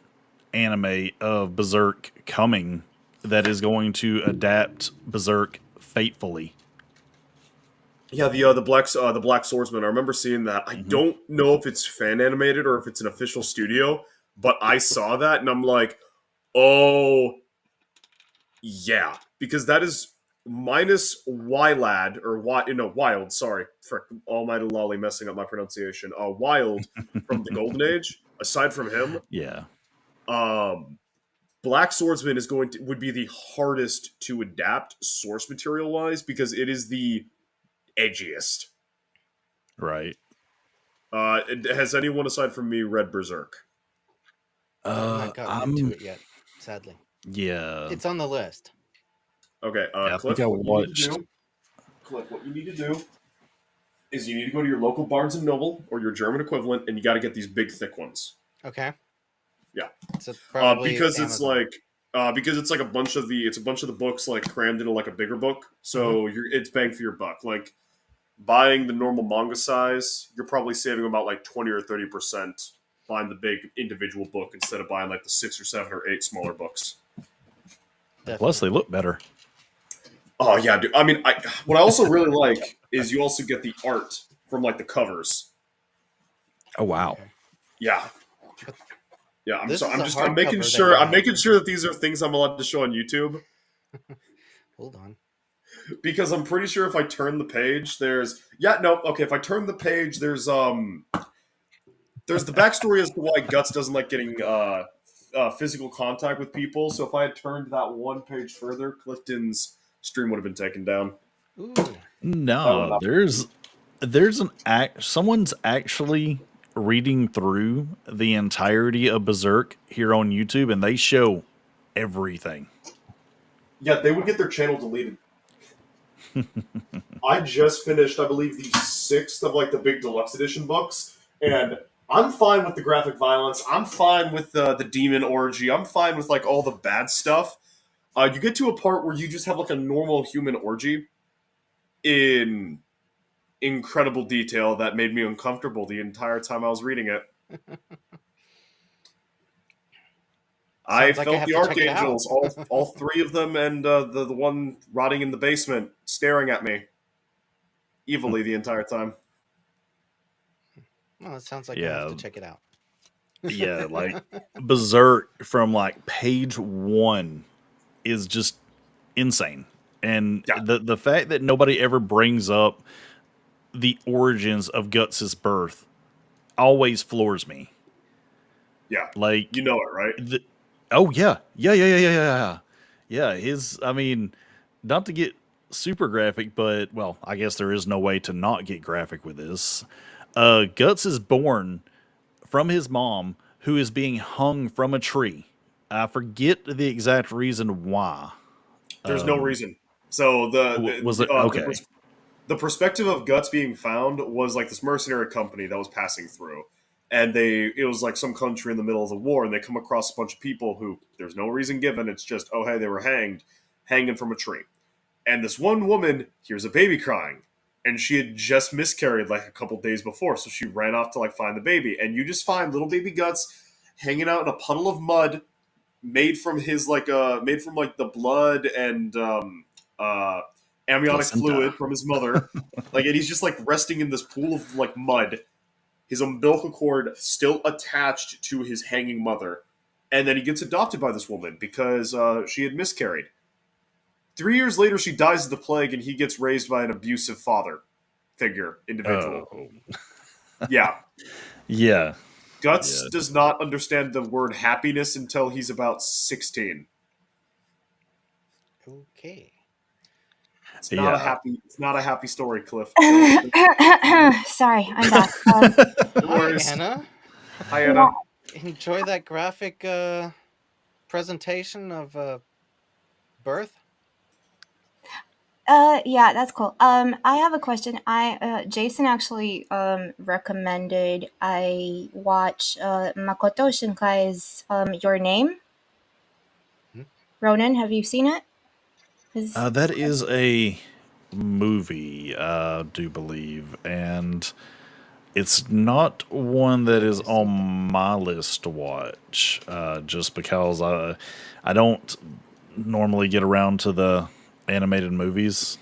anime of Berserk coming that is going to adapt Berserk faithfully. Yeah, the Black Swordsman. I remember seeing that. I Mhm. don't know if it's fan animated or if it's an official studio, but I saw that and I'm like, oh yeah, because that is minus Wylad or Wild. Sorry, for Almighty Lolly messing up my pronunciation. Wild from the Golden Age. Aside from him, Yeah, um, Black Swordsman would be the hardest to adapt source material wise because it is the edgiest. right. Has anyone aside from me read Berserk? I've not gotten into I'm it yet, sadly. yeah. It's on the list. Okay, Yeah, I think Cliff, I what you need to watched. do? Cliff, what you need to do is you need to go to your local Barnes and Noble or your German equivalent, and you got to get these big, thick ones. Okay. Yeah, So probably because Amazon. it's like a bunch of the books like crammed into like a bigger book, so it's bang for your buck. Like buying the normal manga size, you're probably saving about like 20 or 30% buying the big individual book instead of buying like the 6 or 7 or 8 smaller books. Plus, they Definitely. look better. Oh yeah, dude. I mean, what I also really like is you also get the art from like the covers. Oh wow. Okay. Yeah, But yeah. this is a I'm making hardcover that sure. you I'm have. making sure that these are things I'm allowed to show on YouTube Hold on. because I'm pretty sure if I turn the page, okay. If I turn the page, there's the backstory as to why Guts doesn't like getting physical contact with people. So if I had turned that one page further, Clifton's stream would have been taken down. Ooh. That would No, not. there's an act. Someone's actually reading through the entirety of Berserk here on YouTube, and they show everything. Yeah, they would get their channel deleted. I just finished, I believe, the 6th of like the big deluxe edition books, and I'm fine with the graphic violence. I'm fine with the demon orgy. I'm fine with like all the bad stuff. You get to a part where you just have like a normal human orgy in incredible detail that made me uncomfortable the entire time I was reading it. I Sounds like I felt have the to check it out. archangels, all 3 of them, and the one rotting in the basement, staring at me evilly the entire time. Well, it sounds like I have Yeah, to check it out. yeah, like Berserk from like page 1 is just insane. And Yeah, the fact that nobody ever brings up the origins of Guts' birth always floors me. yeah, Like, you know it, right? oh yeah. His, I mean, not to get super graphic, but well, I guess there is no way to not get graphic with this. Guts is born from his mom, who is being hung from a tree. I forget the exact reason why. There's no reason. So Was it okay? the perspective of Guts being found was like this mercenary company that was passing through, and it was like some country in the middle of the war, and they come across a bunch of people who there's no reason given. It's just, oh hey, they were hanging from a tree, and this one woman hears a baby crying, and she had just miscarried like a couple days before, so she ran off to like find the baby, and you just find little baby Guts hanging out in a puddle of mud made from the blood and amniotic Placenta. fluid from his mother. Like, and he's just like resting in this pool of like mud, his umbilical cord still attached to his hanging mother, and then he gets adopted by this woman because she had miscarried. 3 years later, she dies of the plague, and he gets raised by an abusive father figure individual. Oh, Yeah. yeah. Guts Yeah. does not understand the word happiness until he's about 16. Okay. It's not a Yeah. happy. It's not a happy story, Cliff. Don't Sorry, I'm back. no Hi, worries. Anna. Hi, Yeah, Anna. Enjoy that graphic presentation of birth. yeah, that's cool. I have a question. Jason actually recommended I watch Makoto Shinkai's Your Name. Hmm? Ronan, have you seen it? Is That is a movie, I do believe, and it's not one that is Never on seen it. my list to watch. Just because I don't normally get around to the animated movies.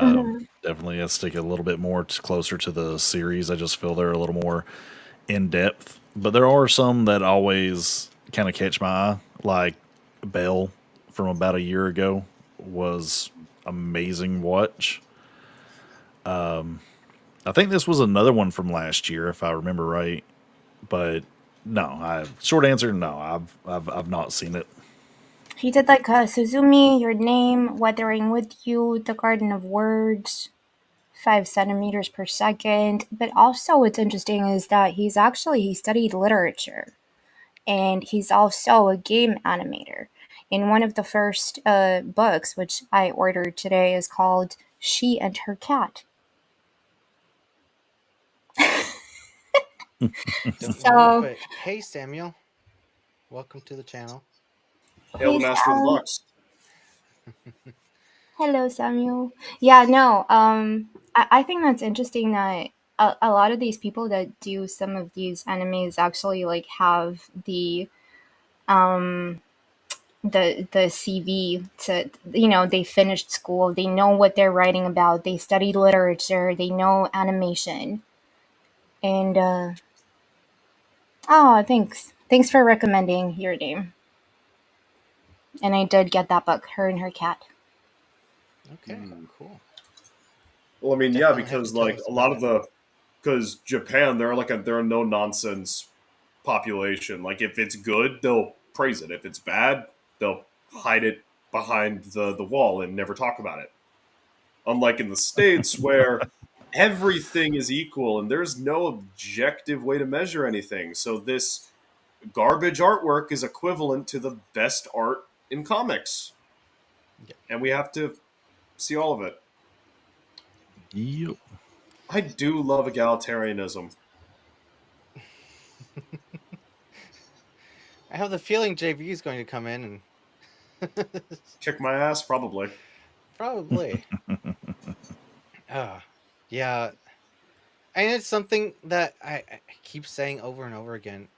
Mhm. Definitely, I stick a little bit more closer to the series. I just feel they're a little more in depth. But there are some that always kind of catch my eye, like Belle from about a year ago was amazing watch. I think this was another one from last year, if I remember right. But no, short answer, no, I've not seen it. He did like Suzumi, Your Name, Weathering with You, The Garden of Words, 5 centimeters per second. But also, what's interesting is that he studied literature, and he's also a game animator. In one of the first books, which I ordered today, is called She and Her Cat. Don't know it, So, but hey, Samuel, welcome to the channel. Hail the hey master of the Sam. box. Hello, Samuel. Yeah, no, I think that's interesting that a lot of these people that do some of these animes actually like have um the CV to, they finished school, they know what they're writing about, they studied literature, they know animation, and oh, thanks for recommending Your Name. And I did get that book, Her and Her Cat. Okay, cool. Well, I mean, yeah, Definitely have to because tell like us a about lot of it. because Japan, they're a no nonsense population. Like if it's good, they'll praise it. If it's bad, they'll hide it behind the wall and never talk about it. Unlike in the States where everything is equal and there's no objective way to measure anything. So this garbage artwork is equivalent to the best art in comics. Yeah. And we have to see all of it. Yep. I do love egalitarianism. I have the feeling JV is going to come in and Kick my ass, probably. probably. Ah, yeah. And it's something that I keep saying over and over again.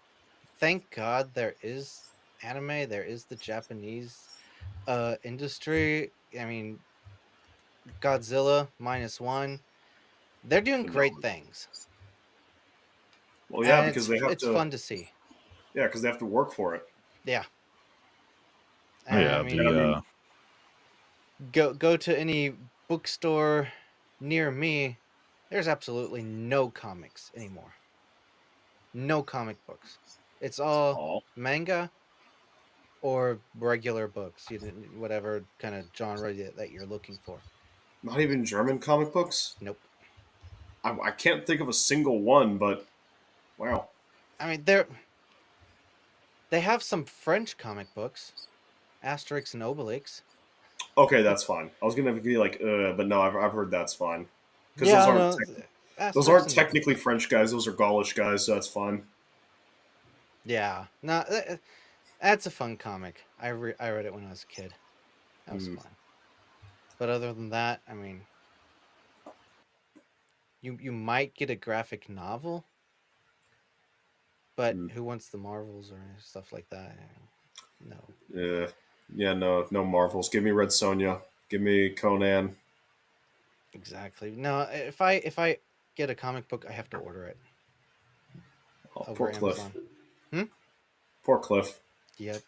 Thank God there is anime. There is the Japanese industry. I mean, Godzilla -1. They're doing great Phenomenal. things, Well, yeah, and because they have it's to. fun to see. Yeah, because they have to work for it. Yeah, Oh and I yeah, And I mean, mean, go to any bookstore near me. There's absolutely no comics anymore. No comic books. It's all oh, manga or regular books. Whatever kind of genre that you're looking for. not even German comic books. Nope. I can't think of a single one, but wow. I mean, they have some French comic books, Asterix and Obelix. Okay, that's fine. I was gonna be like, but no, I've heard that's fine because Yeah, no, those Asterix aren't and technically French guys; those are Gaulish guys, so that's fine. yeah, no, that's a fun comic. I read it when I was a kid. That was Hmm. fun. But other than that, I mean, you might get a graphic novel, but Hmm. who wants the Marvels or stuff like that? No. Yeah, yeah, no Marvels. Give me Red Sonja. Give me Conan. Exactly. No, if I get a comic book, I have to order it Oh, poor over Cliff. Amazon. Hmm? Poor Cliff. Yep.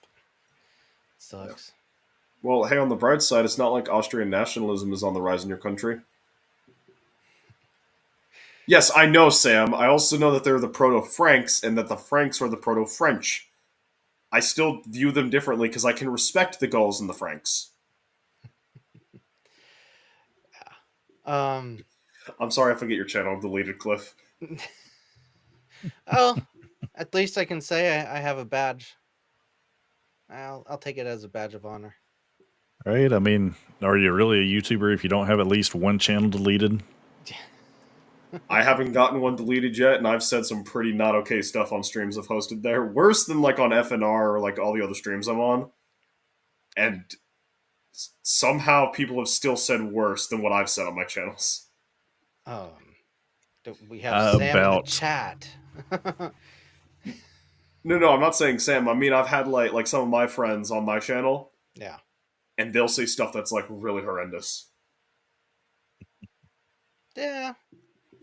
Yeah. Sucks. Well, hey, on the bright side, it's not like Austrian nationalism is on the rise in your country. Yes, I know, Sam. I also know that they're the Proto Franks and that the Franks are the Proto French. I still view them differently because I can respect the Gauls and the Franks. Um, I'm sorry, I forget your channel deleted, Cliff. oh, at least I can say I have a badge. I'll take it as a badge of honor. Right? I mean, are you really a YouTuber if you don't have at least one channel deleted? I haven't gotten one deleted yet, and I've said some pretty not okay stuff on streams I've hosted there. Worse than like on FNR or like all the other streams I'm on. And somehow people have still said worse than what I've said on my channels. We have Sam in the About chat. No, I'm not saying Sam. I mean, I've had like some of my friends on my channel, Yeah. and they'll say stuff that's like really horrendous. Yeah.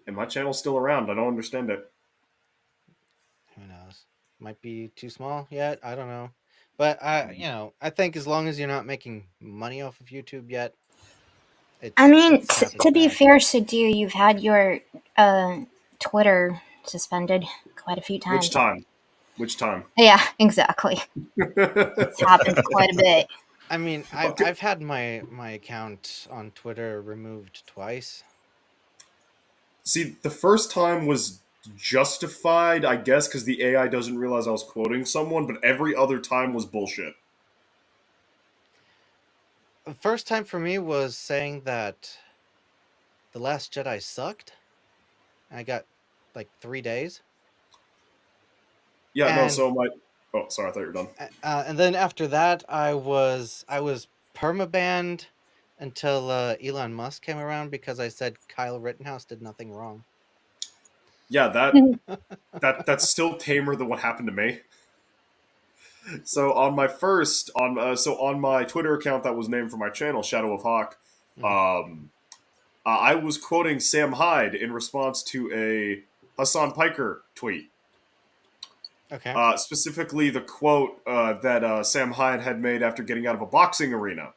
And my channel's still around. I don't understand it. Who knows? Might be too small yet. I don't know. But I think as long as you're not making money off of YouTube yet, I mean, it's half as to be bad. fair, Sadu, you've had your Twitter suspended quite a few times. Which time? Which time? Yeah, exactly. It's happened quite a bit. I mean, I've had my account on Twitter removed twice. See, the first time was justified, I guess, because the AI doesn't realize I was quoting someone, but every other time was bullshit. The first time for me was saying that The Last Jedi sucked. I got like 3 days. Yeah, no, And so my... Oh, sorry, I thought you were done. and then after that, I was permabanned until Elon Musk came around because I said Kyle Rittenhouse did nothing wrong. Yeah, that's still tamer than what happened to me. So on my on my Twitter account that was named for my channel, Shadow of Hawk, I was quoting Sam Hyde in response to a Hassan Piker tweet. Okay. Specifically, the quote that Sam Hyde had made after getting out of a boxing arena.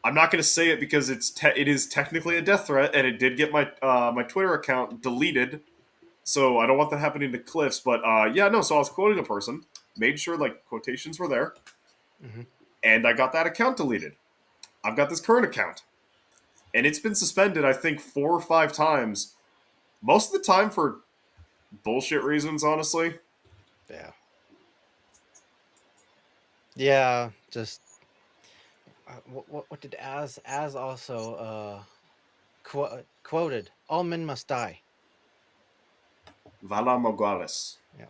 I'm not going to say it because it is technically a death threat, and it did get my my Twitter account deleted. So I don't want that happening to Cliff's. But yeah, no. So I was quoting a person, made sure like quotations were there, and I got that account deleted. I've got this current account, and it's been suspended. I think 4 or 5 times. Most of the time for bullshit reasons, honestly. Yeah. Yeah. Just what did Az also quoted? All men must die. Vala Morgales. Yeah.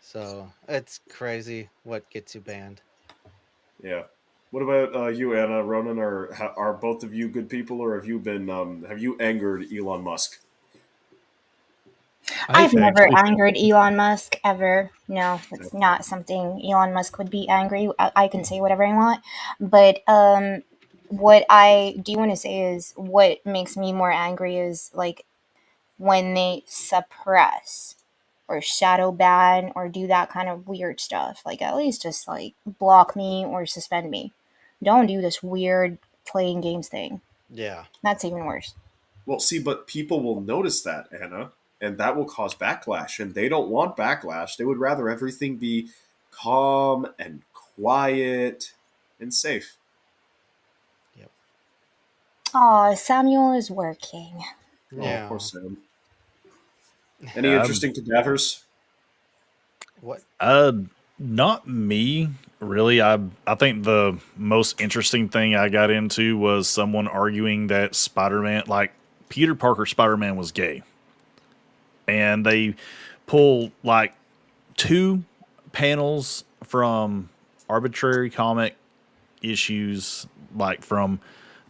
So it's crazy what gets you banned. Yeah. What about you, Anna, Ronan? Are both of you good people, or have you angered Elon Musk? I've never angered Elon Musk ever. No, it's not something Elon Musk would be angry. I can say whatever I want, but what I do want to say is what makes me more angry is like when they suppress or shadow ban or do that kind of weird stuff. Like at least just like block me or suspend me. Don't do this weird playing games thing. Yeah. That's even worse. Well, see, but people will notice that, Anna, and that will cause backlash, and they don't want backlash. They would rather everything be calm and quiet and safe. Yep. Aw, Samuel is working. Yeah. Oh, poor Sam. Any interesting cadavers? What? Not me, really. I think the most interesting thing I got into was someone arguing that Spider-Man, like Peter Parker Spider-Man, was gay. And they pull like 2 panels from arbitrary comic issues like from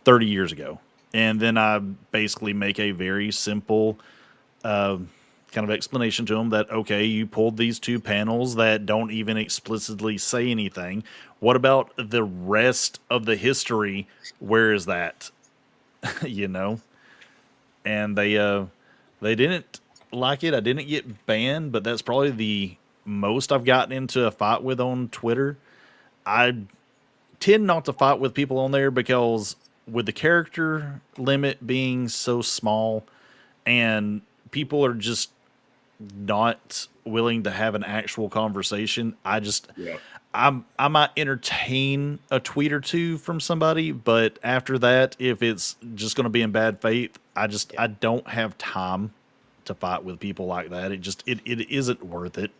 30 years ago. And then I basically make a very simple kind of explanation to them that, okay, you pulled these 2 panels that don't even explicitly say anything. What about the rest of the history? Where is that? You know? And they didn't like it. I didn't get banned, but that's probably the most I've gotten into a fight with on Twitter. I tend not to fight with people on there because with the character limit being so small and people are just not willing to have an actual conversation. Yeah. I might entertain a tweet or two from somebody, but after that, if it's just going to be in bad faith, Yeah. I don't have time to fight with people like that. It isn't worth it.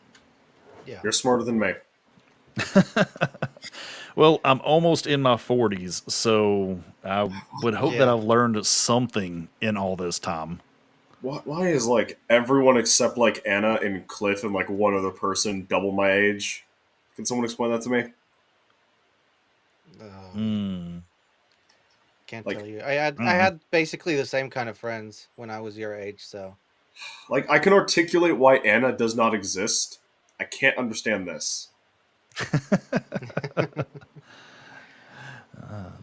Yeah. You're smarter than me. Well, I'm almost in my 40s, so I would hope that Yeah. I've learned something in all this time. Why is like everyone except like Anna and Cliff and like one other person double my age? Can someone explain that to me? Mm. Can't tell Like, you. I had basically the same kind of friends when I was your age, so I can articulate why Anna does not exist. I can't understand this.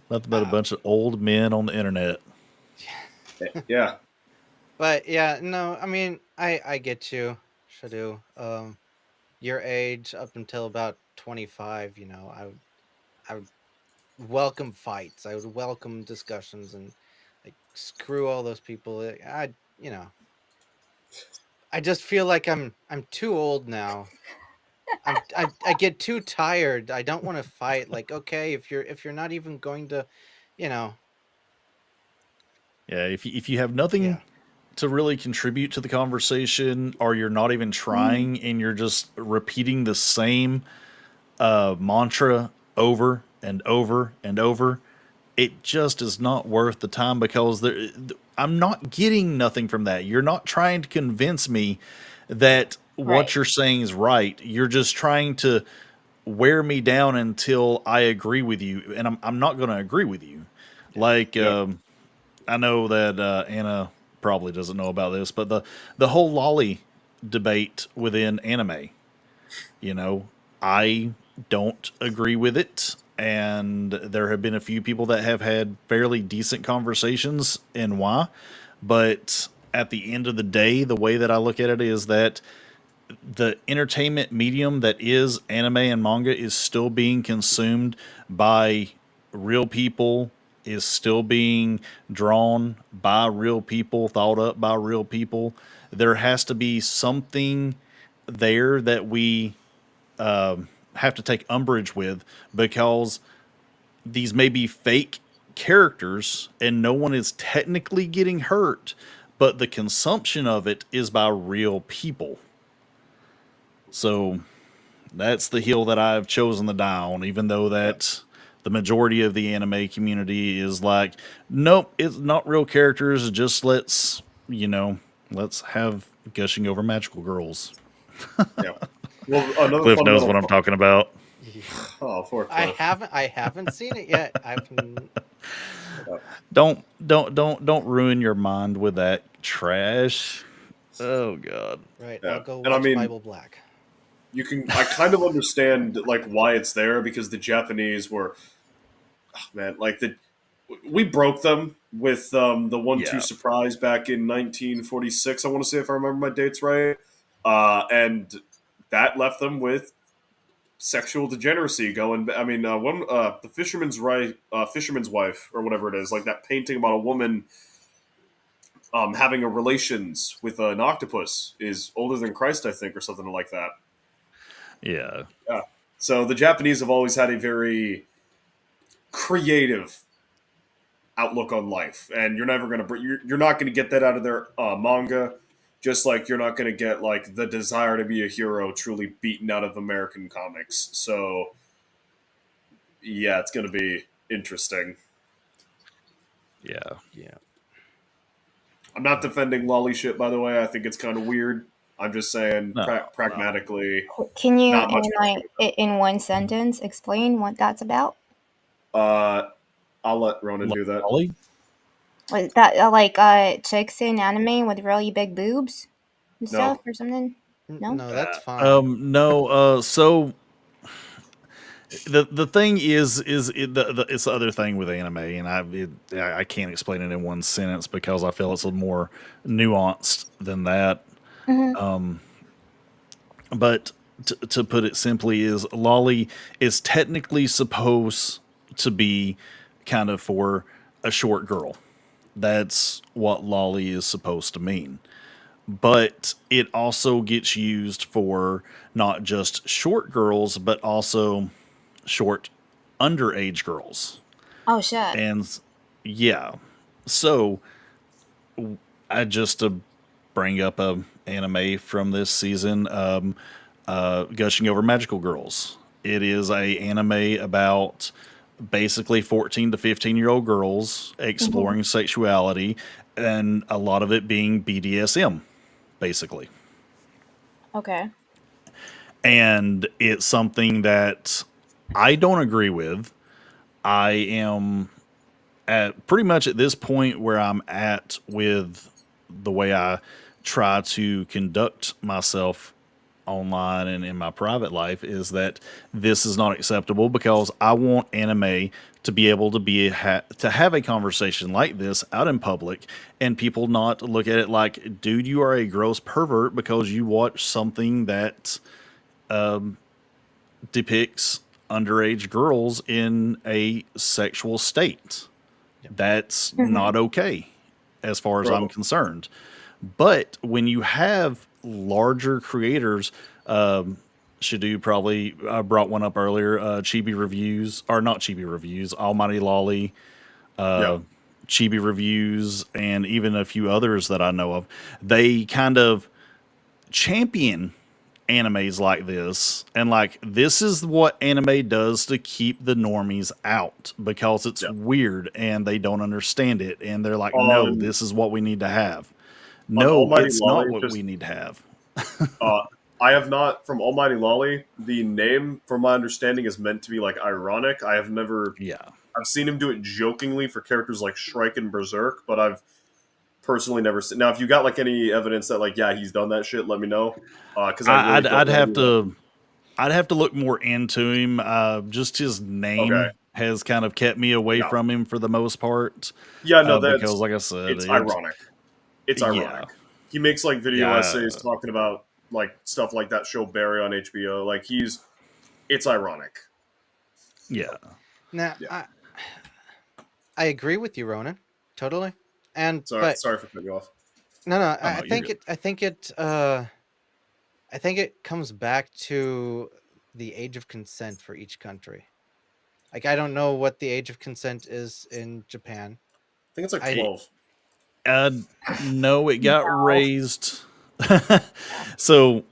Nothing but a bunch of old men on the internet. Yeah, but yeah, no, I mean, I get you, Shadu. Your age up until about 25, I would welcome fights. I would welcome discussions and like screw all those people. You know, I just feel like I'm too old now. I get too tired. I don't want to fight. Like, okay, if you're not even going to, you know, Yeah, if you have nothing yeah, to really contribute to the conversation, or you're not even trying and you're just repeating the same mantra over and over and over, it just is not worth the time because I'm not getting nothing from that. You're not trying to convince me that what Right. you're saying is right. You're just trying to wear me down until I agree with you, and I'm not going to agree with you. yeah, Like yeah. I know that Anna probably doesn't know about this, but the whole lolly debate within anime, you know, I don't agree with it. And there have been a few people that have had fairly decent conversations and why. But at the end of the day, the way that I look at it is that the entertainment medium that is anime and manga is still being consumed by real people, is still being drawn by real people, thought up by real people. There has to be something there that we have to take umbrage with because these may be fake characters and no one is technically getting hurt, but the consumption of it is by real people. So that's the hill that I've chosen to die on, even though that the majority of the anime community is like, nope, it's not real characters. Just let's have gushing over magical girls. Yeah. Well, another Cliff knows what fundamental. I'm talking about. yeah. Oh, poor I Cliff. haven't I haven't seen it yet. Don't ruin your mind with that trash. Oh God. Right. Yeah, I'll go and I watch mean, Bible Black. you can. I kind of understand like why it's there because the Japanese were, oh, man, like we broke them with the 1-2 Yeah. surprise back in 1946. I want to say if I remember my dates right, and that left them with sexual degeneracy going. I mean, one the fisherman's wife or whatever it is, like that painting about a woman having a relations with an octopus is older than Christ, I think, or something like that. Yeah. Yeah. So the Japanese have always had a very creative outlook on life, and you're never gonna you're not gonna get that out of their manga. Just like you're not going to get like the desire to be a hero truly beaten out of American comics. So yeah, it's going to be interesting. Yeah. Yeah. I'm not defending lolly shit, by the way. I think it's kind of weird. I'm just saying, No. pragmatically, Can you, not much. in one sentence, explain what that's about? I'll let Ronan do that. Lolly? Was that like chicks in anime with really big boobs and stuff No, or something? No. No, that's fine. No. So the thing is it's the other thing with anime, and I can't explain it in one sentence because I feel it's a little more nuanced than that. Hmm. But to put it simply, is lolly is technically supposed to be kind of for a short girl. That's what lolly is supposed to mean. but it also gets used for not just short girls, but also short underage girls. Oh shit. And yeah, so I just to bring up a anime from this season, gushing over magical girls. It is a anime about basically 14 to 15-year-old girls Hmm. exploring sexuality, and a lot of it being BDSM, basically. Okay. And it's something that I don't agree with. I am at pretty much at this point where I'm at with the way I try to conduct myself online and in my private life is that this is not acceptable, because I want anime to be able to to have a conversation like this out in public, and people not look at it like, dude, you are a gross pervert because you watch something that depicts underage girls in a sexual state. That's Hmm. not okay as far as I'm Bro, concerned. But when you have larger creators, Shadu probably brought one up earlier, Chibi Reviews, or not Chibi Reviews, Almighty Lolly, yeah. Chibi Reviews, and even a few others that I know of. They kind of champion animes like this, and like, this is what anime does to keep the normies out, because it's Yeah. weird and they don't understand it, and they're like, no, On this is what we need to have. on No, Almighty it's not Lolly, what just we need to have. uh, I have not from Almighty Lolly. The name, from my understanding, is meant to be like ironic. I have never. Yeah. I've seen him do it jokingly for characters like Shrike and Berserk, but I've personally never seen. Now, if you got like any evidence that like, yeah, he's done that shit, let me know. Because I I, really I'd don't I'd want to have do that. to I'd have to look more into him. Just his Okay. name has kind of kept me away Yeah. from him for the most part, Yeah. No, because that's like I said, it's ironic. It's yeah, ironic. He makes like video essays yeah, talking about like stuff like that show Barry on HBO. Like it's ironic. yeah. Now, Yeah. I agree with you, Ronan, totally. And Sorry, but sorry for cutting you off. no, no, Oh no, you're good. I think it comes back to the age of consent for each country. Like, I don't know what the age of consent is in Japan. I think it's like I 12. Uh, no, it got No. raised. So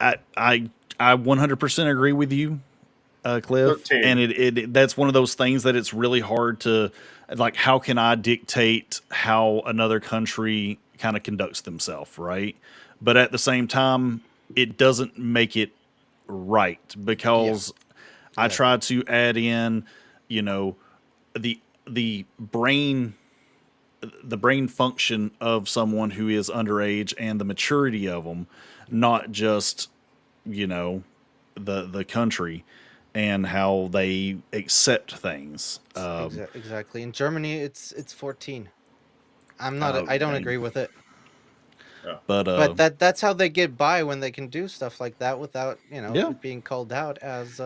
I I I 100% agree with you, Cliff, 13. and that's one of those things that it's really hard to, like, how can I dictate how another country kind of conducts themselves, right? But at the same time, it doesn't make it right, Yeah, because I exactly. try to add in, you know, the the brain the brain function of someone who is underage and the maturity of them, not just, you know, the country and how they accept things. Exactly. In Germany, it's 14. I don't agree Dang. with it. Yeah. But But that's how they get by when they can do stuff like that without, yeah, it being called out as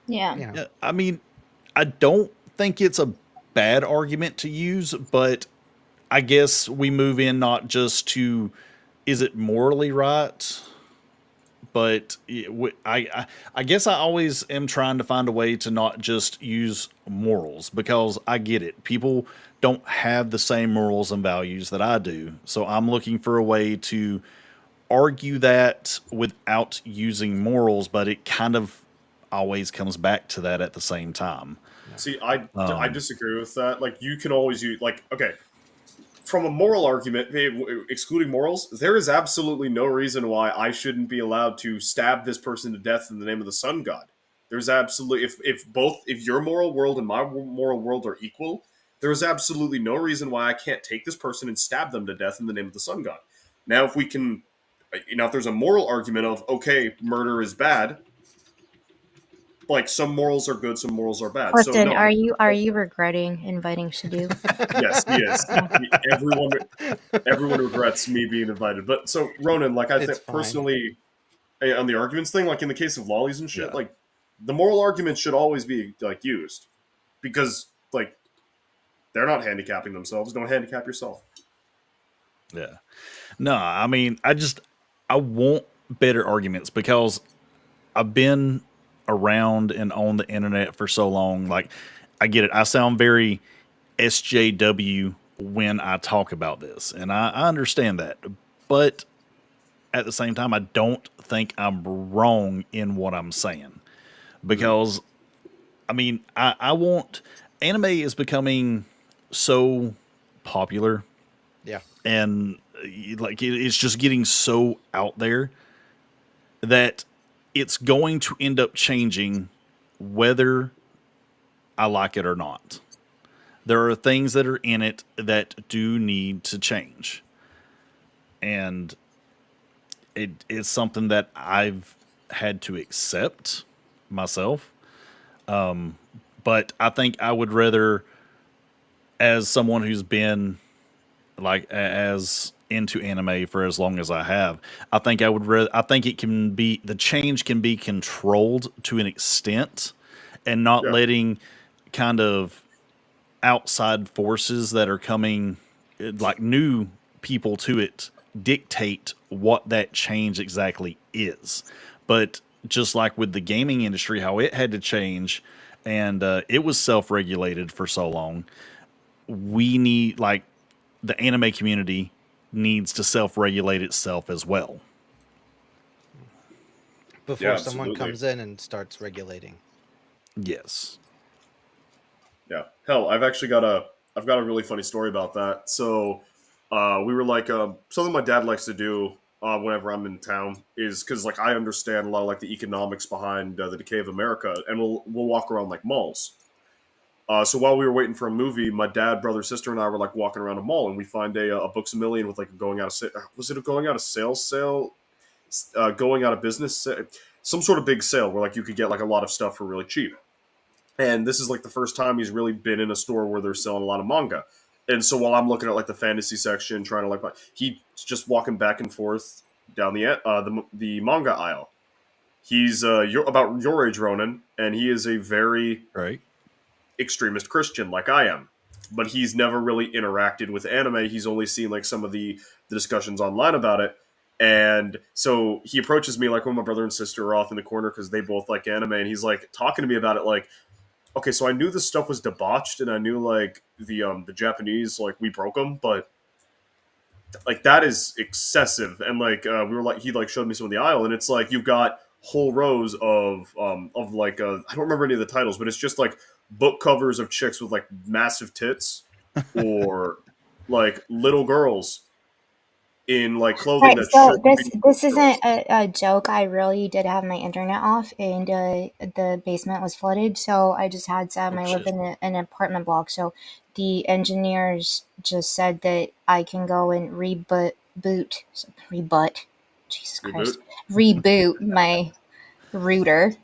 Yeah. you know. yeah. I mean, I don't think it's a bad argument to use, but I guess we move in not just to, is it morally right, but I guess I always am trying to find a way to not just use morals, because I get it. People don't have the same morals and values that I do. So I'm looking for a way to argue that without using morals, but it kind of always comes back to that at the same time. Yeah. See, I Um, disagree with that. Like, you can always use, like, okay, from a moral argument, excluding morals, there is absolutely no reason why I shouldn't be allowed to stab this person to death in the name of the sun god. There's absolutely, if your moral world and my moral world are equal, there is absolutely no reason why I can't take this person and stab them to death in the name of the sun god. Now, if we can, if there's a moral argument of, okay, murder is bad, like, some morals are good, some morals are bad. So Clifton, no, are you regretting inviting Shadu? yes, he is. Yeah. Everyone everyone regrets me being invited. But so Ronan, like, I It's think fine. personally, on the arguments thing, like in the case of lollies and shit, yeah. like, the moral argument should always be like used, because like, they're not handicapping themselves. Don't handicap yourself. Yeah. No, I mean, I want better arguments because I've been around and on the internet for so long. Like, I get it. I sound very SJW when I talk about this, and I understand that. But at the same time, I don't think I'm wrong in what I'm saying Hmm. because, I mean, I want anime is becoming so popular Yeah. and like it's just getting so out there that it's going to end up changing whether I like it or not. There are things that are in it that do need to change. And it is something that I've had to accept myself. But I think I would rather, as someone who's been as into anime for as long as I have, I think I would rather. I think it can be the change can be controlled to an extent, and not Yeah. letting kind of outside forces that are coming, like new people to it, dictate what that change exactly is. But just like with the gaming industry, how it had to change, and it was self-regulated for so long, we need like the anime community needs to self-regulate itself as well. Yeah, Before someone absolutely. comes in and starts regulating. Yes. Yeah. Hell, I've got a really funny story about that. So, we were like something my dad likes to do whenever I'm in town is because like I understand a lot of like the economics behind the decay of America, and we'll walk around like malls. So while we were waiting for a movie, my dad, brother, sister, and I were like walking around a mall, and we find a Books a Million with like a going out of was it a going out of sale, going out of business, some sort of big sale where like you could get like a lot of stuff for really cheap. And this is like the first time he's really been in a store where they're selling a lot of manga. And so while I'm looking at like the fantasy section, trying to like, he's just walking back and forth down the manga aisle. He's about your age, Ronan, and he is a very Right. extremist Christian like I am. But he's never really interacted with anime. He's only seen like some of the discussions online about it. And so he approaches me like when my brother and sister are off in the corner because they both like anime, and he's like talking to me about it like, okay, so I knew this stuff was debauched, and I knew like the Japanese like we broke them, but like that is excessive. And like we were like he like showed me some of the aisle, and it's like you've got whole rows of like I don't remember any of the titles, but it's just like book covers of chicks with like massive tits or like little girls in like clothing Right, that so shouldn't be this isn't girls. a joke. I really did have my internet off, and the basement was flooded. So I just had some. Oh I live shit. in an apartment block, so the engineers just said that I can go and rebut, Jesus Reboot. Christ, reboot my router,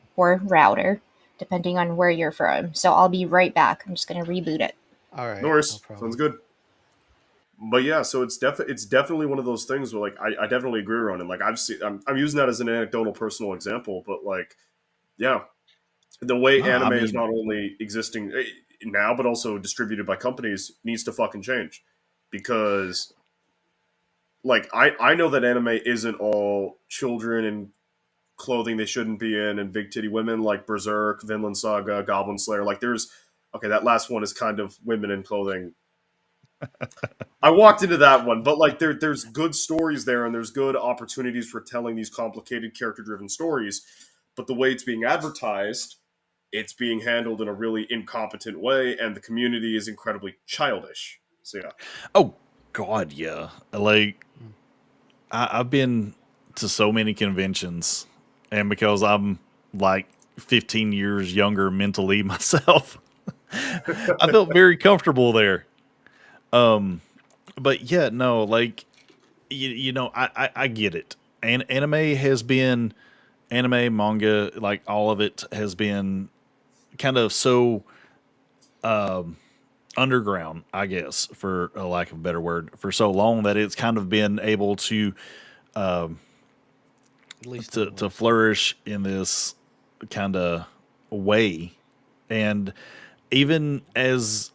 depending on where you're from. So I'll be right back. I'm just gonna reboot it. All right, no Norris sounds problem. good. But yeah, so it's definitely one of those things where like I definitely agree, Ronan. Like I'm using that as an anecdotal personal example, but like yeah, the way No, I anime is mean, not only existing now but also distributed by companies needs to fucking change because like I know that anime isn't all children in clothing they shouldn't be in and big titty women like Berserk, Vinland Saga, Goblin Slayer. Like there's okay, that last one is kind of women in clothing. I walked into that one, but like there's good stories there and there's good opportunities for telling these complicated character driven stories. But the way it's being advertised, it's being handled in a really incompetent way, and the community is incredibly childish. So yeah, oh god, yeah. Like Mm. I've been to so many conventions, and because I'm like 15 years younger mentally myself, I felt very comfortable there. Um, but yeah, no, like you know, I get it. And anime, manga, like all of it has been kind of so underground, I guess, for a lack of a better word, for so long that it's kind of been able At least in the to West. flourish in this kind of way. And even as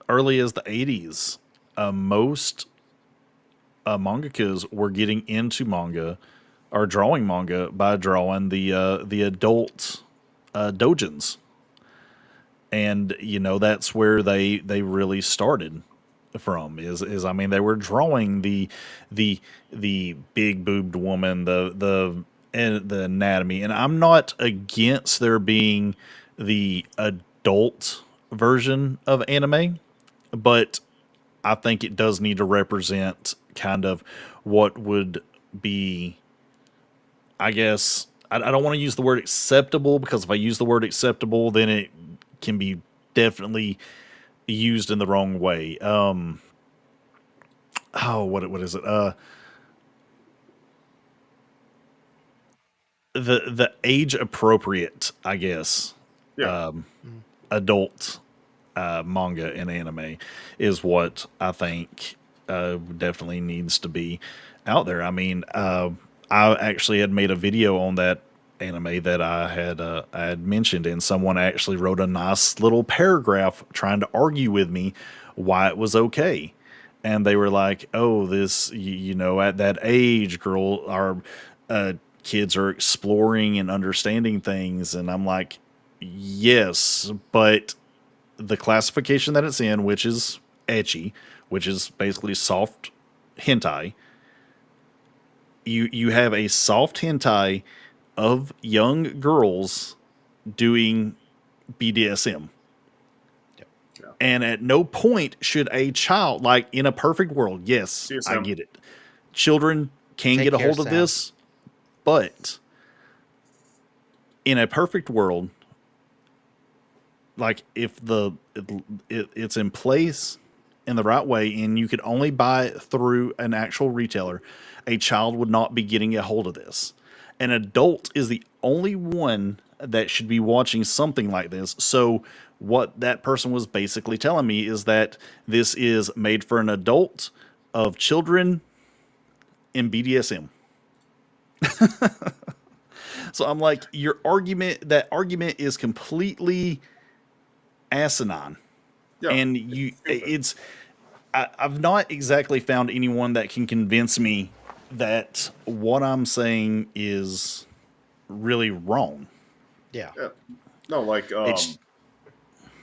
early as the 80s, most mangakas were getting into manga or drawing manga by drawing the adult dojins, and that's where they really started from. Is I mean, they were drawing the big boobed woman, the anatomy, and I'm not against there being the adult version of anime, but I think it does need to represent kind of what would be, I guess, I don't want to use the word acceptable, because if I use the word acceptable, then it can be definitely used in the wrong way. What is it? The age appropriate, I guess, Yeah. adult manga and anime is what I think definitely needs to be out there. I mean, I actually had made a video on that anime that I had mentioned, and someone actually wrote a nice little paragraph trying to argue with me why it was okay. And they were like, "Oh, this, at that age, girl, our kids are exploring and understanding things." And I'm like, "Yes, but the classification that it's in, which is ecchi, which is basically soft hentai, you have a soft hentai of young girls doing BDSM." And at no point should a child, like in a perfect world, yes, I CSM. get it. Children can Take get a care, hold of Sam. this, but in a perfect world, like if it's in place in the right way and you could only buy it through an actual retailer, a child would not be getting a hold of this. An adult is the only one that should be watching something like this. So what that person was basically telling me is that this is made for an adult of children in BDSM. So I'm like, that argument is completely asinine. Yeah. And I've not exactly found anyone that can convince me that what I'm saying is really wrong. Yeah. Yeah. No, like It's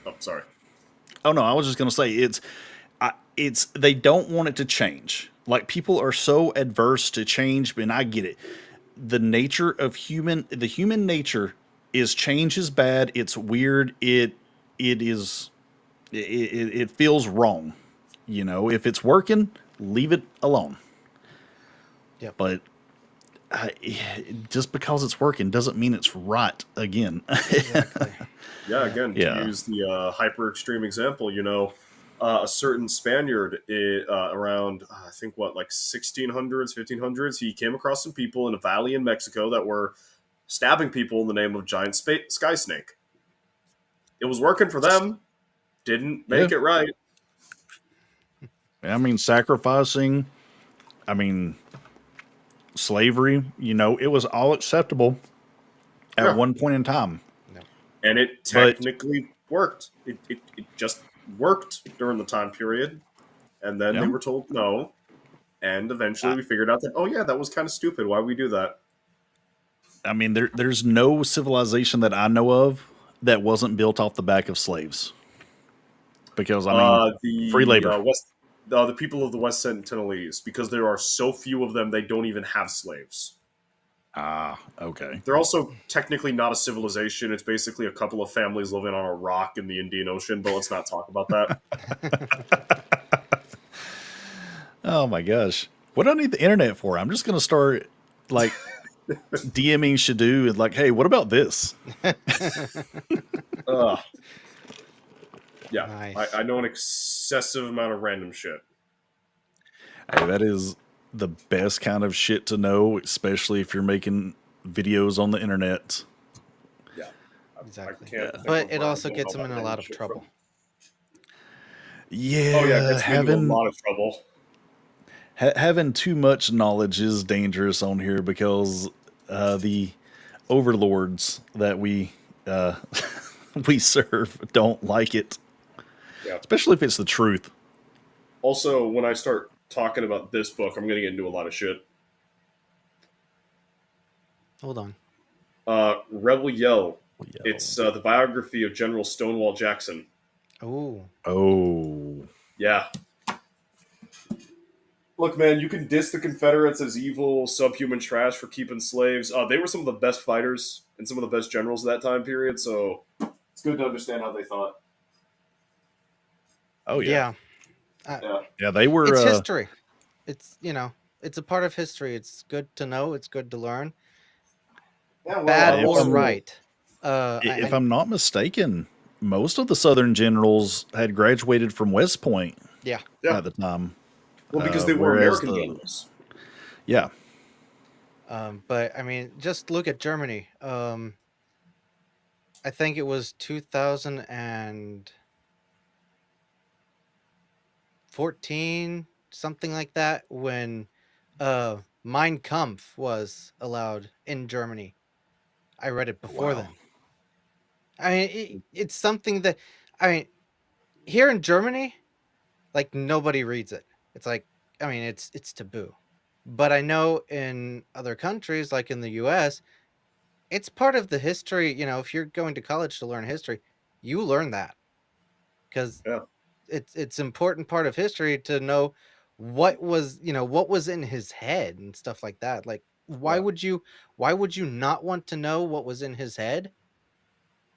oh, sorry. Oh no, I was just gonna say it's they don't want it to change. Like, people are so adverse to change, and I get it. The human nature is change is bad. It's weird. It feels wrong. If it's working, leave it alone. Yep. But just because it's working doesn't mean it's right again. Exactly. Yeah, again, Yeah. to use the hyper extreme example, a certain Spaniard around, I think, like 1600s, 1500s, he came across some people in a valley in Mexico that were stabbing people in the name of giant sky snake. It was working for them, didn't make Yeah. it right. I mean, sacrificing, I mean, slavery, it was all acceptable at Yeah. one point in time. And it But technically worked. It just worked during the time period. And then they yeah, were told no. And eventually we figured out that, oh, yeah, that was kind of stupid. Why would we do that? I mean, there's no civilization that I know of that wasn't built off the back of slaves. Because, I mean, free labor. The people of the West Sentinelese, because there are so few of them, they don't even have slaves. Ah, okay. They're also technically not a civilization. It's basically a couple of families living on a rock in the Indian Ocean, but let's not talk about that. Oh my gosh. What do I need the internet for? I'm just going to start, like, DMing Shadu and, like, hey, what about this? Yeah, Nice. I know an excessive amount of random shit. Hey, that is the best kind of shit to know, especially if you're making videos on the internet. Yeah, Exactly. think of But it where I also don't gets know them in about a lot random of shit trouble. from. Yeah, Oh yeah, it gets me into a lot of trouble. having too much knowledge is dangerous on here, because the overlords that we we serve don't like it, Yeah. especially if it's the truth. Also, when I start talking about this book, I'm going to get into a lot of shit. Hold on. Rebel Yell. Yo. It's the biography of General Stonewall Jackson. Ooh. Oh. Yeah. Look, man, you can diss the Confederates as evil, subhuman trash for keeping slaves. They were some of the best fighters and some of the best generals of that time period, so it's good to understand how they thought. Oh yeah. Yeah. Yeah. Yeah, they were. It's history. It's, it's a part of history. It's good to know. It's good to learn. Yeah, well, Bad if or I'm- right. if I'm not mistaken, most of the Southern generals had graduated from West Point Yeah. Yeah. at the time. Well, because they were Whereas American generals. yeah, But I mean, just look at Germany. I think it was 2014, something like that, when Mein Kampf was allowed in Germany. I read it before wow, then. I mean, it's something that, I mean, here in Germany, like, nobody reads it. It's like, I mean, it's taboo. But I know in other countries, like in the US, it's part of the history. If you're going to college to learn history, you learn that, because Yeah. it's important part of history to know what was in his head and stuff like that. Like, why Yeah. would you not want to know what was in his head?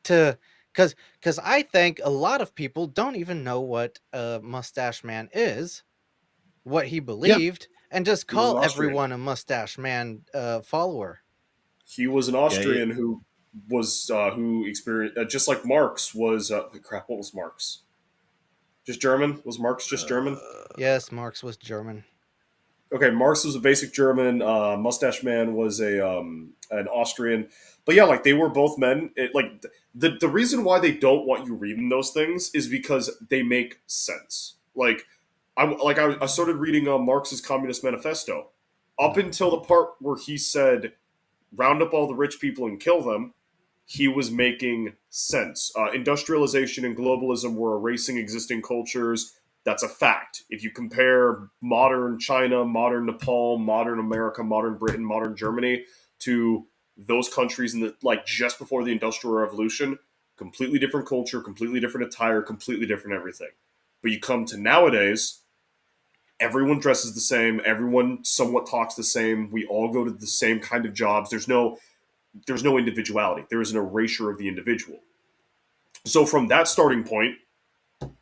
To Because I think a lot of people don't even know what a mustache man is, what he yeah, believed, and just He was call Austrian. everyone a mustache man follower. He was an yeah. Austrian who experienced just like Marx was. Crap, what was Marx? Just German? Was Marx just German? Yes, Marx was German. Okay, Marx was a basic German. Mustache Man was a an Austrian. But yeah, like they were both men. The reason why they don't want you reading those things is because they make sense. I started reading Marx's Communist Manifesto up until the part where he said round up all the rich people and kill them. He was making sense. Industrialization and globalism were erasing existing cultures. That's a fact. If you compare modern China, modern Nepal, modern America, modern Britain, modern Germany to those countries in the like just before the Industrial Revolution, completely different culture, completely different attire, completely different everything. But you come to nowadays, everyone dresses the same, everyone somewhat talks the same, we all go to the same kind of jobs. There's no individuality. There is an erasure of the individual. So from that starting point,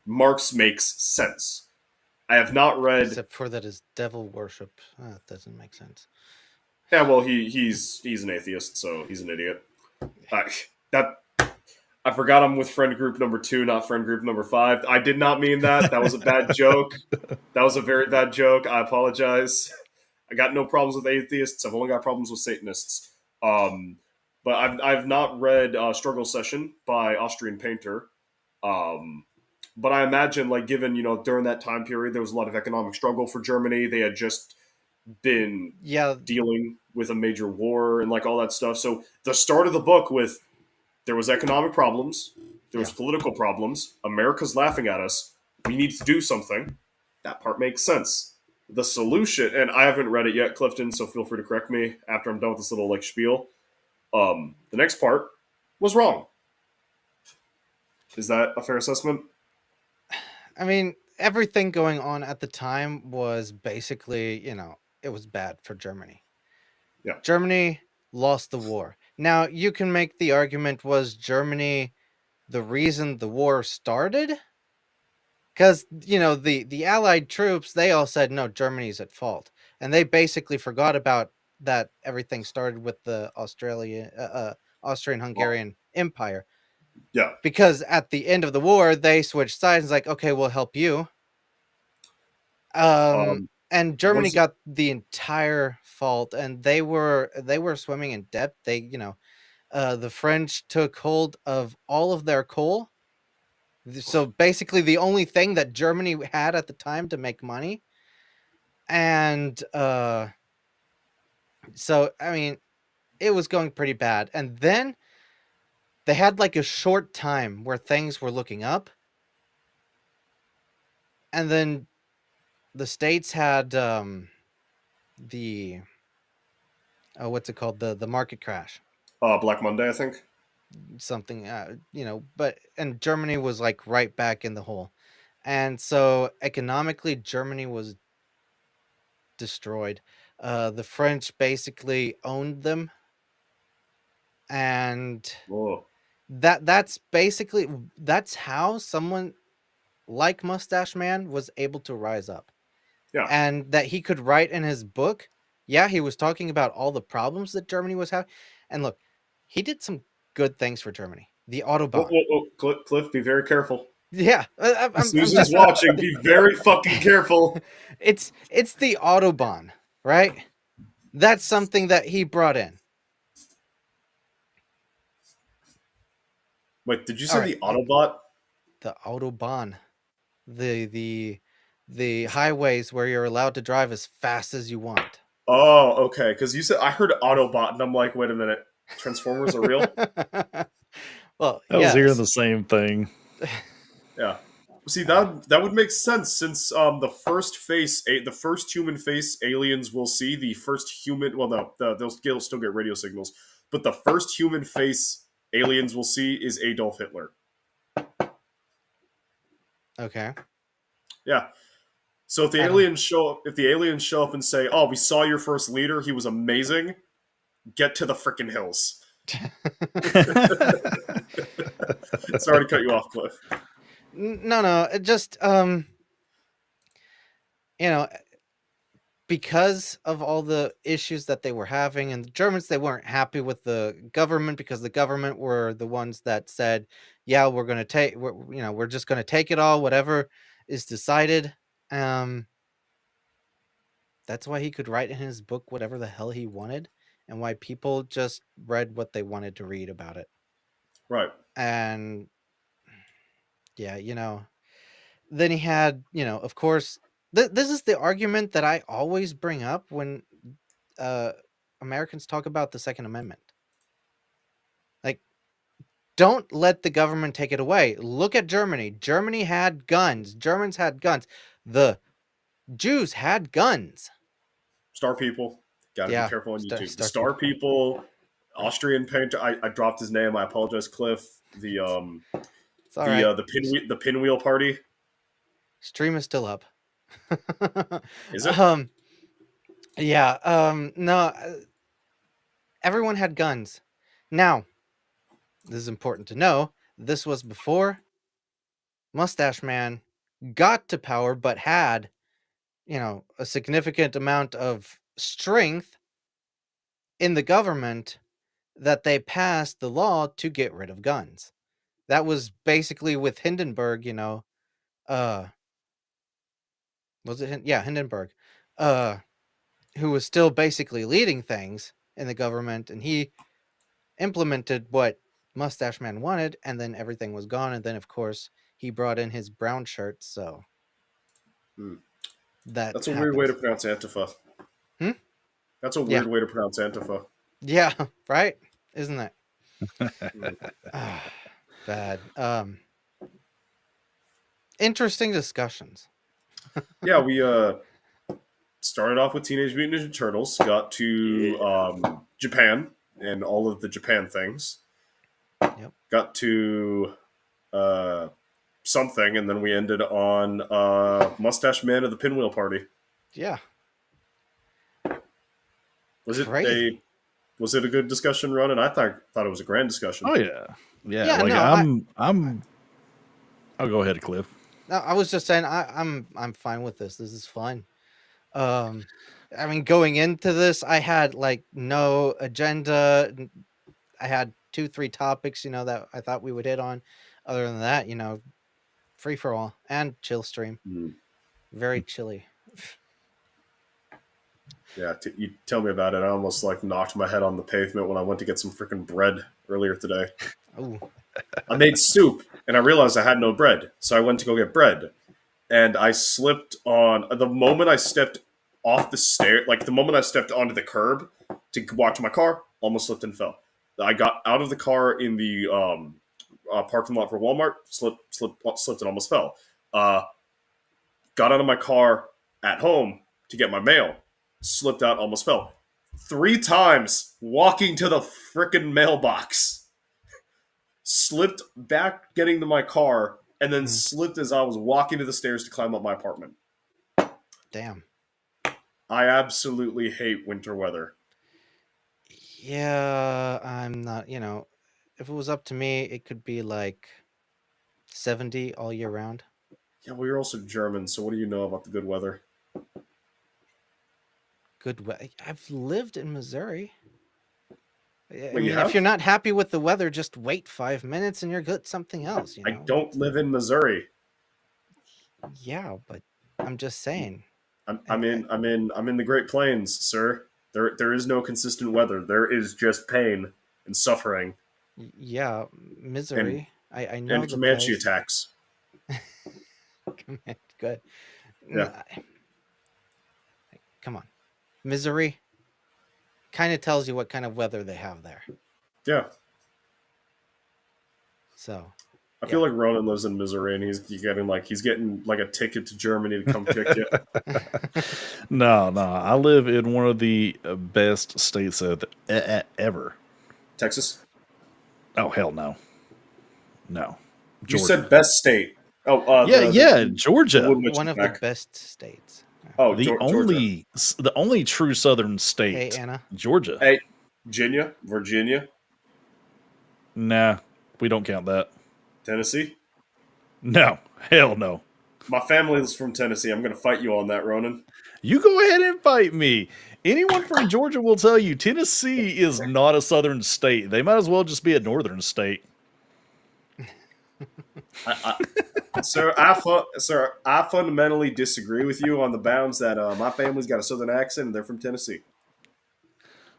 Marx makes sense. I have not read. Except for that is devil worship. That doesn't make sense. Yeah, well, he's an atheist, so he's an idiot. That I forgot I'm with friend group number 2, not friend group number 5. I did not mean that. That was a bad joke. That was a very bad joke. I apologize. I got no problems with atheists. I've only got problems with Satanists. Um, but I've not read Struggle Session by Austrian Painter. But I imagine, like, given during that time period, there was a lot of economic struggle for Germany. They had just been Yeah, dealing with a major war and like all that stuff. So the start of the book with there was economic problems, there was Yeah. political problems. America's laughing at us. We need to do something. That part makes sense. The solution, and I haven't read it yet, Clifton, so feel free to correct me after I'm done with this little like spiel. The next part was wrong. Is that a fair assessment? I mean, everything going on at the time was basically, it was bad for Germany. Yeah. Germany lost the war. Now, you can make the argument, was Germany the reason the war started? Because, the Allied troops, they all said, no, Germany's at fault. And they basically forgot about that everything started with the Austrian-Hungarian Empire. Yeah. Because at the end of the war, they switched sides. Like, okay, we'll help you. And Germany Was got the entire fault, and they were swimming in debt. The French took hold of all of their coal. So basically, the only thing that Germany had at the time to make money, and so I mean, it was going pretty bad. And then they had like a short time where things were looking up, and then the states had the what's it called, the market crash, Black Monday, I think. something, but and Germany was like right back in the hole, and so economically Germany was destroyed. The French basically owned them, and Whoa. that's how someone like Mustache Man was able to rise up, Yeah. and that he could write in his book. Yeah, he was talking about all the problems that Germany was having, and look, he did some good things for Germany. The Whoa, Autobahn. whoa, whoa. Cliff, be very careful. Yeah, I'm Susan's just watching. Be very fucking careful. it's the Autobahn, right? That's something that he brought in. Wait, did you All say right, the Autobot? the Autobahn, the highways where you're allowed to drive as fast as you want. Oh, okay. Because you said I heard Autobot, and I'm like, wait a minute. Transformers are real? Well, I was hearing yes. the same thing. Yeah. See, that would make sense since the first human face aliens will see, the first human, well, no, they'll still get radio signals, but the first human face aliens will see is Adolf Hitler. Okay. Yeah. So if the aliens show up and say, "Oh, we saw your first leader. He was amazing. Get to the frickin' hills." Sorry to cut you off, Cliff. No, it just you know, because of all the issues that they were having, and the Germans, they weren't happy with the government because the government were the ones that said, "Yeah, we're just going to take it all, whatever is decided." Um, that's why he could write in his book whatever the hell he wanted, and why people just read what they wanted to read about it. Right. And yeah, then he had, of course, this is the argument that I always bring up when uh, Americans talk about the Second Amendment. Like, don't let the government take it away. Look at Germany. Germany had guns. Germans had guns. The Jews had guns. Star People. Got to be Yeah, careful on YouTube. The Star Star People. People, Austrian painter. I dropped his name. I apologize, Cliff. It's all right. The Pinwheel Party. Stream is still up. Is it? Yeah. No. Everyone had guns. Now, this is important to know. This was before Mustache Man got to power, but had, a significant amount of strength in the government that they passed the law to get rid of guns. That was basically with Hindenburg, uh, was it? Yeah, Hindenburg, uh, who was still basically leading things in the government, and he implemented what Mustache Man wanted, and then everything was gone. And then, of course, he brought in his brown shirts, so that That's a weird way to happens. pronounce Antifa. Hmm? That's a Yeah. weird way to pronounce Antifa. Yeah, right? Isn't it? Mm. Bad. Interesting discussions. Yeah, we started off with Teenage Mutant Ninja Turtles, got to Japan and all of the Japan things. Yep. Got to something, and then we ended on Mustache Man of the Pinwheel Party. Yeah. Was Crazy. it a good discussion, Ron? And I thought it was a grand discussion. Oh yeah, yeah. Yeah, Like no, I'm. I'll go ahead, Cliff. no, I was just saying I'm fine with this. This is fine. I mean, going into this, I had like no agenda. I had 2-3 topics, that I thought we would hit on. Other than that, free for all and chill stream. Mm. Very chilly. Yeah, you tell me about it. I almost knocked my head on the pavement when I went to get some freaking bread earlier today. Ooh. I made soup, and I realized I had no bread, so I went to go get bread, and I slipped on the moment I stepped off the stair, the moment I stepped onto the curb to watch my car, almost slipped and fell. I got out of the car in the parking lot for Walmart, slipped and almost fell. Got out of my car, at home to get my mail. Slipped out, almost fell. 3 times walking to the frickin' mailbox. Slipped back getting to my car, and then slipped as I was walking to the stairs to climb up my apartment. Damn. I absolutely hate winter weather. Yeah, I'm not, if it was up to me, it could be like 70 all year round. Yeah, well, you're also German, so what do you know about the good weather? Good weather. I've lived in Missouri. I Well, you mean, if have? you're not happy with the weather, just wait 5 minutes and you're good. Something else, I don't live in Missouri. Yeah, but I'm just saying. I'm in the Great Plains, sir. There is no consistent weather. There is just pain and suffering Yeah, Missouri. I know and the Comanche place. attacks. Good. Yeah. Come on. Missouri kind of tells you what kind of weather they have there. Yeah. So I feel like Ronan lives in Missouri, and he's getting like a ticket to Germany to come kick you. No, I live in one of the best states ever. Texas? Oh, hell no. No. You Georgia. said best state. Oh, Georgia. one of the best states. Oh, the only true southern state. Hey, Anna. Georgia. Hey, Virginia. Nah, we don't count that. Tennessee? No, hell no. My family is from Tennessee. I'm going to fight you on that, Ronan. You go ahead and fight me. Anyone from Georgia will tell you Tennessee is not a southern state. They might as well just be a northern state. Sir, I fundamentally disagree with you on the bounds that my family's got a southern accent and they're from Tennessee.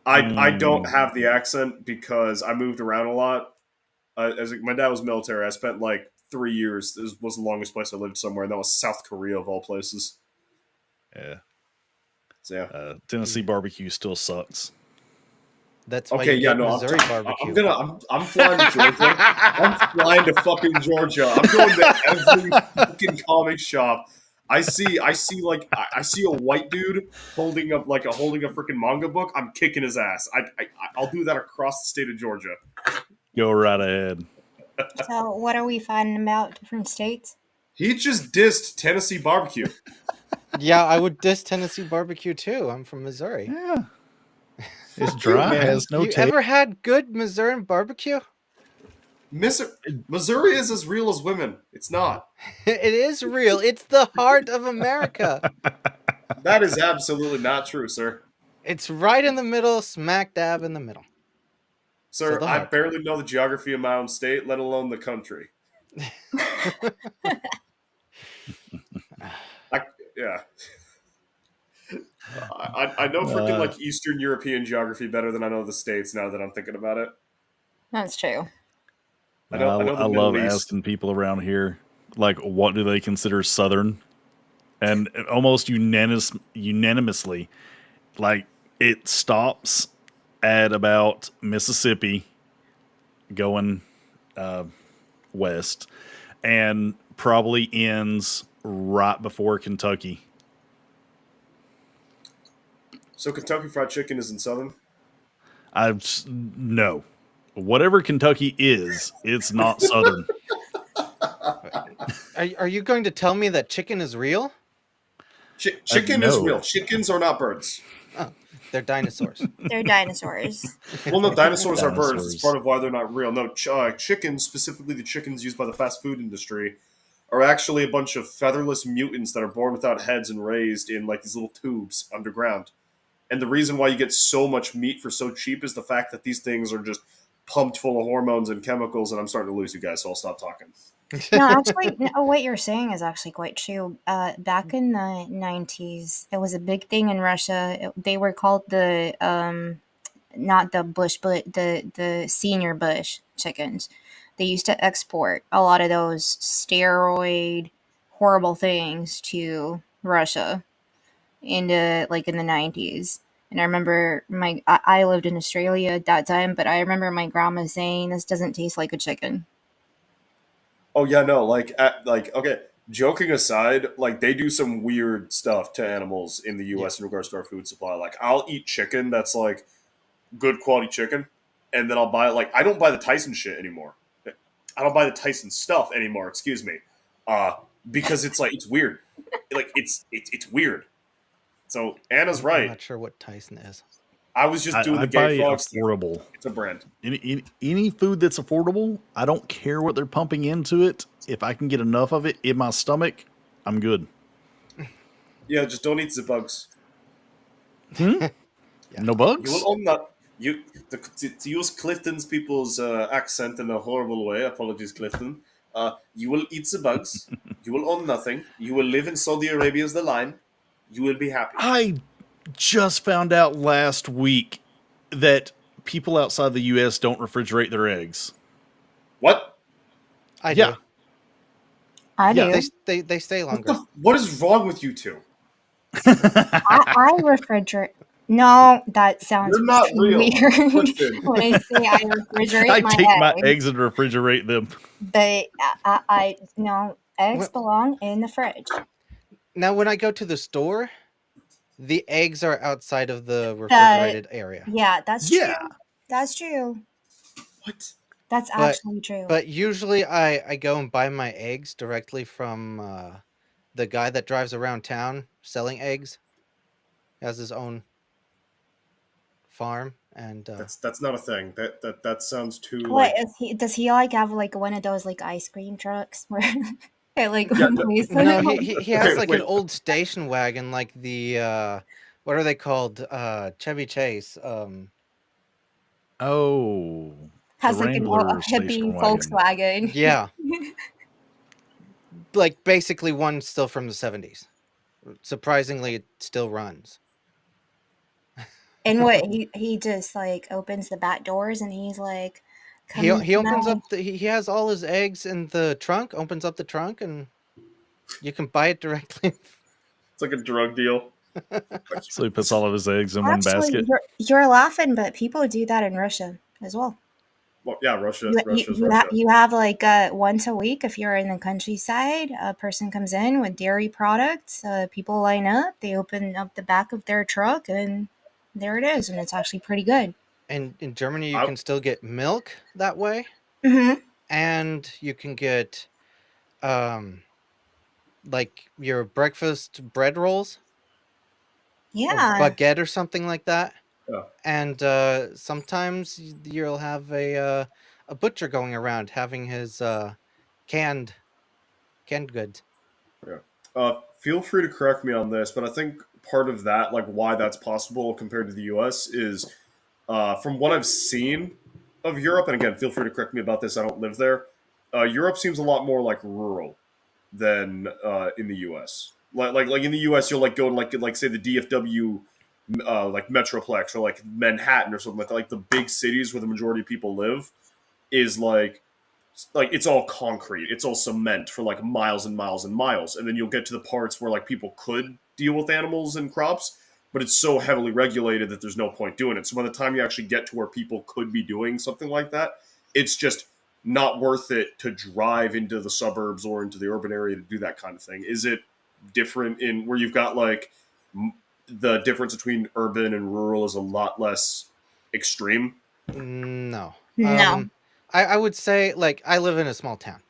I don't have the accent because I moved around a lot. My dad was military. I spent like 3 years. This was the longest place I lived somewhere, and that was South Korea of all places. Yeah. So yeah. Tennessee barbecue still sucks. That's why you get Missouri barbecue. I'm flying to Georgia. I'm flying to fucking Georgia. I'm going to every fucking comic shop. I see a white dude holding a freaking manga book. I'm kicking his ass. I'll do that across the state of Georgia. Go right ahead. So, what are we fighting about? Different states? He just dissed Tennessee barbecue. Yeah, I would diss Tennessee barbecue too. I'm from Missouri. Yeah. It's dry, has no taste. You ever had good Missouri barbecue? Missouri is as real as women. It's not. It is real. It's the heart of America. That is absolutely not true, sir. It's right in the middle, smack dab in the middle. Sir, I barely know the geography of my own state, let alone the country. Yeah. I know freaking like Eastern European geography better than I know the States now that I'm thinking about it. That's true. I love asking people around here, like, what do they consider Southern? And almost unanimously, like, it stops at about Mississippi going west and probably ends right before Kentucky. So Kentucky Fried Chicken is in Southern? No. Whatever Kentucky is, it's not Southern. Are you going to tell me that chicken is real? Chicken is real. Chickens are not birds. Oh, they're dinosaurs. They're dinosaurs. Well, no, dinosaurs are birds. It's part of why they're not real. No, chickens, specifically the chickens used by the fast food industry, are actually a bunch of featherless mutants that are born without heads and raised in like these little tubes underground. And the reason why you get so much meat for so cheap is the fact that these things are just pumped full of hormones and chemicals, and I'm starting to lose you guys, so I'll stop talking. No, actually, what you're saying is actually quite true. Back in the 90s, it was a big thing in Russia. They were called the, not the bush, but the senior bush chickens. They used to export a lot of those steroid horrible things to Russia in the 90s. And I remember I lived in Australia at that time, but I remember my grandma saying, this doesn't taste like a chicken. Oh yeah, no, okay. joking aside, like they do some weird stuff to animals in the Yeah. U.S. in regards to our food supply. Like I'll eat chicken that's like good quality chicken, and then I'll buy like I don't buy the Tyson shit anymore. I don't buy the Tyson stuff anymore. Excuse me, uh, because it's like it's weird. Like it's weird. So Anna's I'm right. not sure what Tyson is. I was just doing I the gay buy frogs thing. affordable. It's a brand. Any food that's affordable, I don't care what they're pumping into it. If I can get enough of it in my stomach, I'm good. Yeah, just don't eat the bugs. Yeah. No You will bugs? own that. To use Clifton's people's accent in a horrible way. Apologies, Clifton. You will eat the bugs. You will own nothing. You will live in Saudi Arabia as the line. You will be happy. I just found out last week that people outside the U.S. don't refrigerate their eggs. What? I Yeah, do. I yeah. do. They stay longer. What is wrong with you two? I refrigerate. No, that sounds You're not real, weird Clifton. when I say I refrigerate I my take my eggs. eggs and refrigerate them. But I no, eggs Well, belong in the fridge. now, when I go to the store, the eggs are outside of the That refrigerated area. Yeah, that's true. Yeah. That's true. What? That's But actually true. but usually I go and buy my eggs directly from the guy that drives around town selling eggs. He has his own farm, and That's not a thing. That sounds too What like is he? Does he like have like one of those like ice cream trucks where it like yeah. No, plays no, it? he has okay, like an wait. old station wagon, like the what are they called? Chevy Chase. Oh, the Has like an old Wrangler station hippie wagon. Volkswagen. Yeah, like basically one still from the 70s. Surprisingly, it still runs. And what he just like opens the back doors and he's like, "Come eat He opens my." up he has all his eggs in the trunk. Opens up the trunk, and you can buy it directly. It's like a drug deal. So he puts all of his eggs in one Actually, basket. you're laughing, but people do that in Russia as well. Well, yeah, Russia's Russia. You have like once a week if you're in the countryside, a person comes in with dairy products. People line up, they open up the back of their truck, and there it is, and it's actually pretty good. And in Germany, you I, can still get milk that way, Hmm. and you can get um like your breakfast bread rolls or Yeah. baguette or something like that. yeah. And sometimes you'll have a butcher going around having his canned canned goods. Yeah. Feel free to correct me on this, but I think part of that, like why that's possible compared to the U.S., is from what I've seen of Europe. And again, feel free to correct me about this. I don't live there. Europe seems a lot more like rural than in the U.S. Like in the U.S., you'll like go to like say the DFW, like Metroplex or like Manhattan or something like that. Like the big cities where the majority of people live is like it's all concrete, it's all cement for like miles and miles and miles, and then you'll get to the parts where like people could deal with animals and crops, but it's so heavily regulated that there's no point doing it. So by the time you actually get to where people could be doing something like that, it's just not worth it to drive into the suburbs or into the urban area to do that kind of thing. Is it different in where you've got like the difference between urban and rural is a lot less extreme? No. No. I would say like I live in a small town.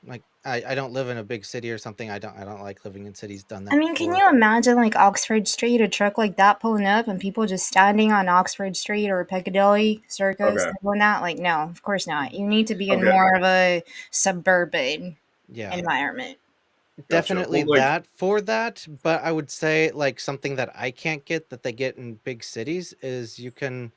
Like I don't live in a big city or something. I don't like living in cities. Done I that mean, can before. you imagine like Oxford Street, a truck like that pulling up and people just standing on Oxford Street or Piccadilly Circus Okay. and doing that? Like, no, of course not. You need to be in Okay. more of a suburban Yeah. environment. Gotcha. Definitely Well, like, that for that, but I would say like something that I can't get that they get in big cities is you can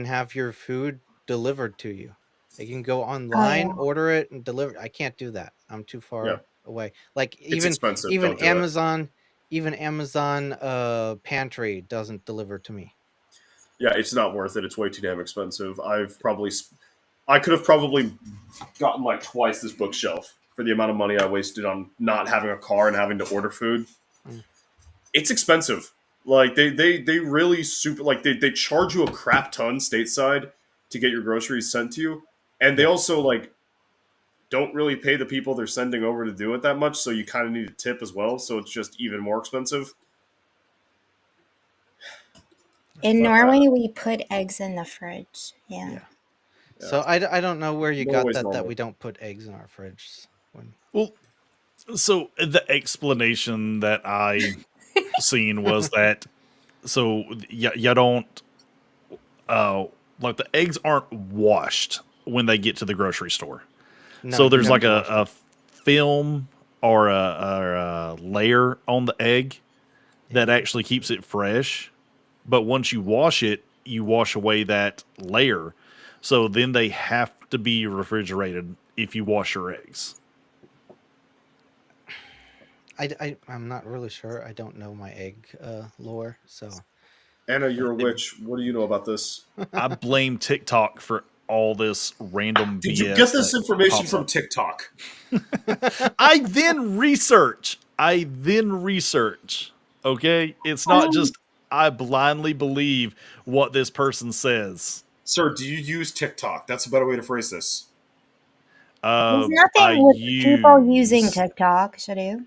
have your food delivered to you. You can go Oh online, yeah. order it, and deliver. I can't do that. I'm too yeah, far away. Like it's expensive. even Don't do it. Amazon pantry doesn't deliver to me. Yeah, it's not worth it. It's way too damn expensive. I could have probably gotten like twice this bookshelf for the amount of money I wasted on not having a car and having to order food. Mm. It's expensive. Like they really super like they charge you a crap ton stateside to get your groceries sent to you, and they Yeah. also like don't really pay the people they're sending over to do it that much, so you kind of need a tip as well, so it's just even more expensive. In But Norway, we put eggs in the fridge. Yeah. Yeah. yeah. So I don't know where you got Norway's that normal. we don't put eggs in our fridge. When Well, so the explanation that I seen was that so you don't like the eggs aren't washed when they get to the grocery store. no, So you there's have like to wash a them. film or a layer on the egg Yeah. that actually keeps it fresh. But once you wash it, you wash away that layer. So then they have to be refrigerated if you wash your eggs. I'm not really sure. I don't know my egg lore, so Anna, you're a witch. What do you know about this? I blame TikTok for all this random Did you get BS this that information pops from up. TikTok? I then research. Okay? It's not just I blindly believe what this person says. Sir, do you use TikTok? That's a better way to phrase this. There's I nothing with people using use. TikTok, Shadu.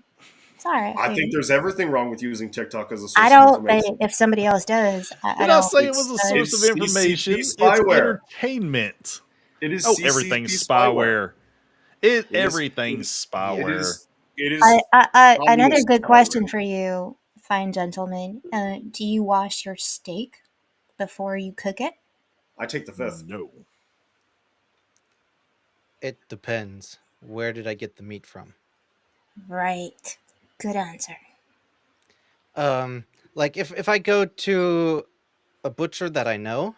It's alright, I think Foodie. there's everything wrong with using TikTok as a I source of don't, but information. if somebody else does, I Did I don't. say it was a source of It's CCP information? It's spyware. entertainment. It is Oh, CCP everything's spyware. spyware. It is. Everything's It spyware. is. It is Another communist good spyware. question for you, fine gentleman. Do you wash your steak before you cook it? I take the fifth. No. it depends. Where did I get the meat from? Right. Good answer. Like if I go to a butcher that I know,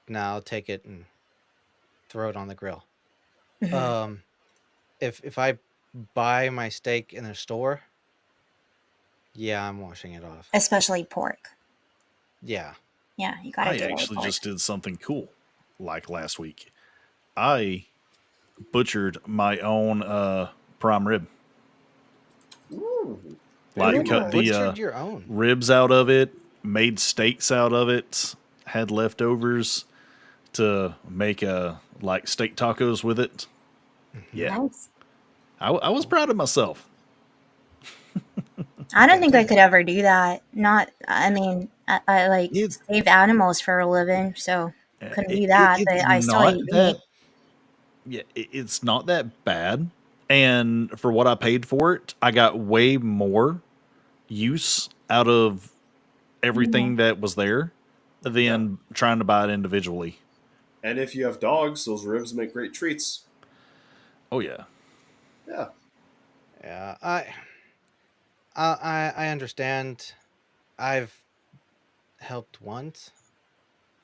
now I'll take it and throw it on the grill. Mhm. If I buy my steak in a store, yeah, I'm washing it off. Especially pork. Yeah. Yeah, you gotta I do it with actually pork. just did something cool like last week. I butchered my own prime rib. Ooh. Like You cut Ooh. butchered the your own. ribs out of it, made steaks out of it, had leftovers to make like steak tacos with it. Yeah, Nice. I was proud of myself. I don't think I Definitely. could ever do that. I mean, I like It, save animals for a living, so couldn't do it that, it's but I still not eat that meat. yeah, it's not that bad. And for what I paid for it, I got way more use out of Mhm. everything that was there Yeah. than trying to buy it individually. And if you have dogs, those ribs make great treats. Oh yeah. Yeah. Yeah, I understand. I've helped once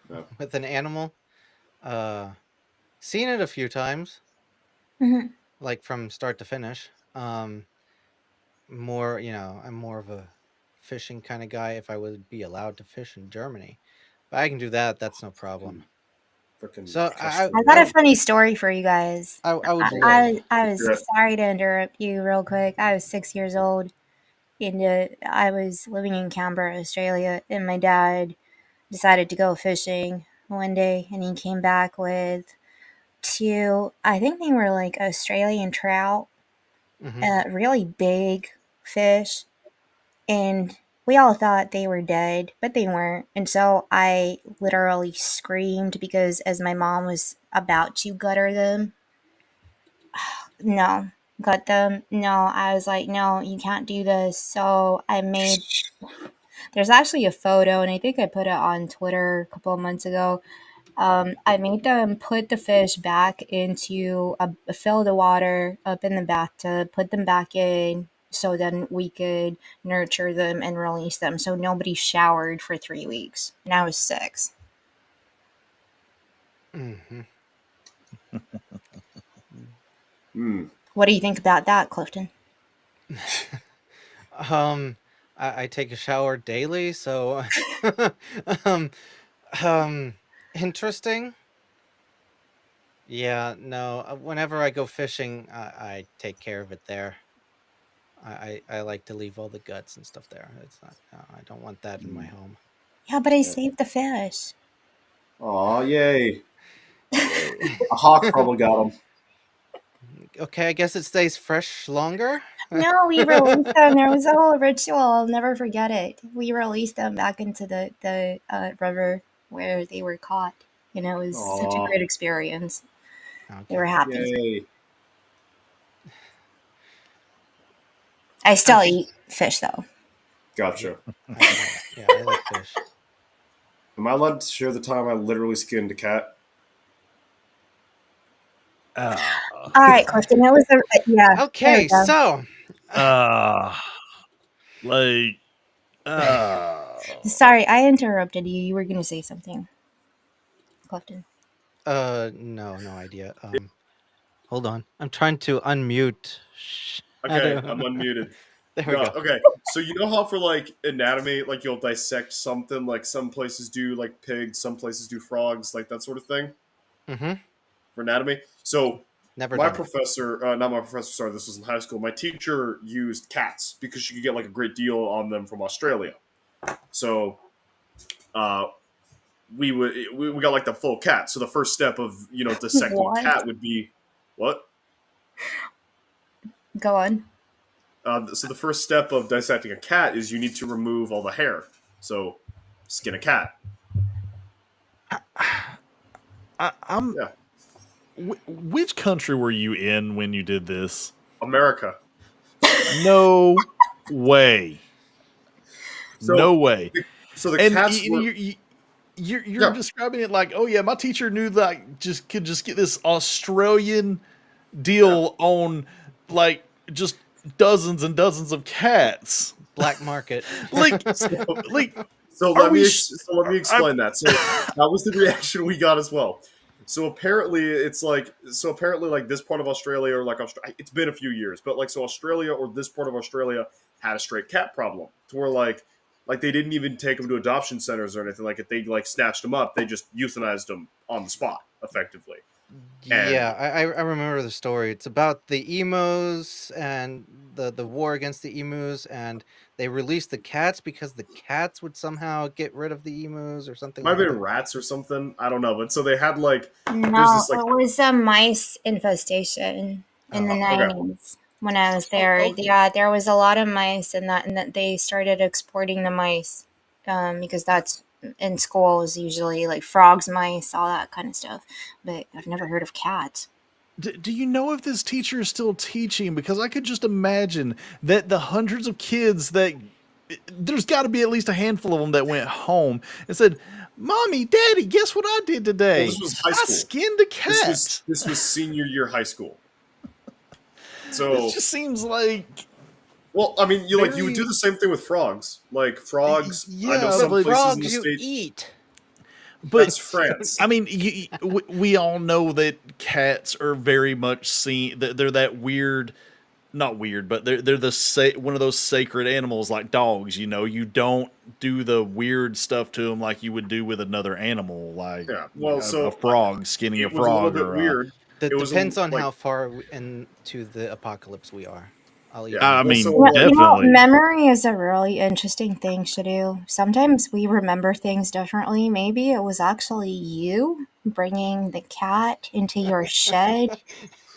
Yeah. with an animal. Uh, Seen it a few times, Mhm. like from start to finish. I'm more of a fishing kind of guy. If I would be allowed to fish in Germany, but I can do that. That's no problem. Freaking So I got a funny story for you guys. I would I, love. I was Regret. sorry to interrupt you real quick. I was 6 years old, and I was living in Canberra, Australia, and my dad decided to go fishing one day, and he came back with two. I think they were like Australian trout, Hmm. really big fish, and we all thought they were dead, but they weren't. And so I literally screamed because as my mom was about to gutter them, no, gut them, no, I was like, no, you can't do this. So there's actually a photo, and I think I put it on Twitter a couple of months ago. I made them put the fish back into fill the water up in the bathtub, put them back in, so then we could nurture them and release them. So nobody showered for 3 weeks, and I was 6. Hmm. Hmm. What do you think about that, Clifton? um, I take a shower daily, so um, um, interesting. Yeah, no. Whenever I go fishing, I take care of it there. I like to leave all the guts and stuff there. It's not. I don't want that in my home. Yeah, but I Yeah. saved the fish. Aw, yay. A hawk probably got him. Okay, I guess it stays fresh longer. No, we released them. There was a whole ritual. I'll never forget it. We released them back into the river where they were caught. You know, it was such a Aw. great experience. They Okay. were happy. Yay. I still eat fish though. Gotcha. Yeah, I like fish. Am I allowed to share the time I literally skinned a cat? All right, Clifton. That was the yeah. there we Okay, go. so like, Sorry, I interrupted you. You were going to say something, Clifton. no idea. Hold on. I'm trying to unmute. Okay, I'm unmuted. There we go. Okay, so you know how for like anatomy, like you'll dissect something, like some places do like pigs, some places do frogs, like that sort of thing Mm-hmm. for anatomy. So Never my done it. professor, not my professor, sorry, this was in high school. My teacher used cats because she could get like a great deal on them from Australia. So we got like the full cat. So the first step of dissecting What? a cat would be what? Go on. So the first step of dissecting a cat is you need to remove all the hair. So skin a cat. I'm. Yeah. Which country were you in when you did this? America. No way. So no way. So the And cats were. You're Yeah. describing it like, oh yeah, my teacher knew that I could just get this Australian deal on like just dozens and dozens of cats. Black market. Like, So Are let we me sh- let me explain that. So that was the reaction we got as well. So apparently like this part of Australia or like it's been a few years, but like so Australia or this part of Australia had a stray cat problem to where like they didn't even take them to adoption centers or anything like it. They like snatched them up. They just euthanized them on the spot effectively. Yeah, I remember the story. It's about the emos and the war against the emus, and they released the cats because the cats would somehow get rid of the emus or something Might have like been that. rats or something. I don't know. But so they had like there's No, this like it was a mice infestation in the okay. 90s when I was there. Okay. Yeah, there was a lot of mice, and that they started exporting the mice because that's in schools usually like frogs, mice, all that kind of stuff. But I've never heard of cats. do you know if this teacher is still teaching? Because I could just imagine that the hundreds of kids that there's got to be at least a handful of them that went home and said, "Mommy, Daddy, guess what I did today? Well, this was high I school. skinned a cat." This was senior year high school. So It just seems like. Well, I mean, you would do the same thing with frogs. Like frogs, I know Yeah, some but places in the Frogs you States. eat. But That's France. I mean, we all know that cats are very much seen. They're that weird, not weird, but they're one of those sacred animals like dogs. You know, you don't do the weird stuff to them like you would do with another animal, like Yeah. Well, a frog, skinning a it was a little frog, bit or weird. That It was depends on like, how far into the apocalypse we are. I'll Yeah. even. I mean, Also, definitely. Memory is a really interesting thing to do. Sometimes we remember things differently. Maybe it was actually you bringing the cat into your shed.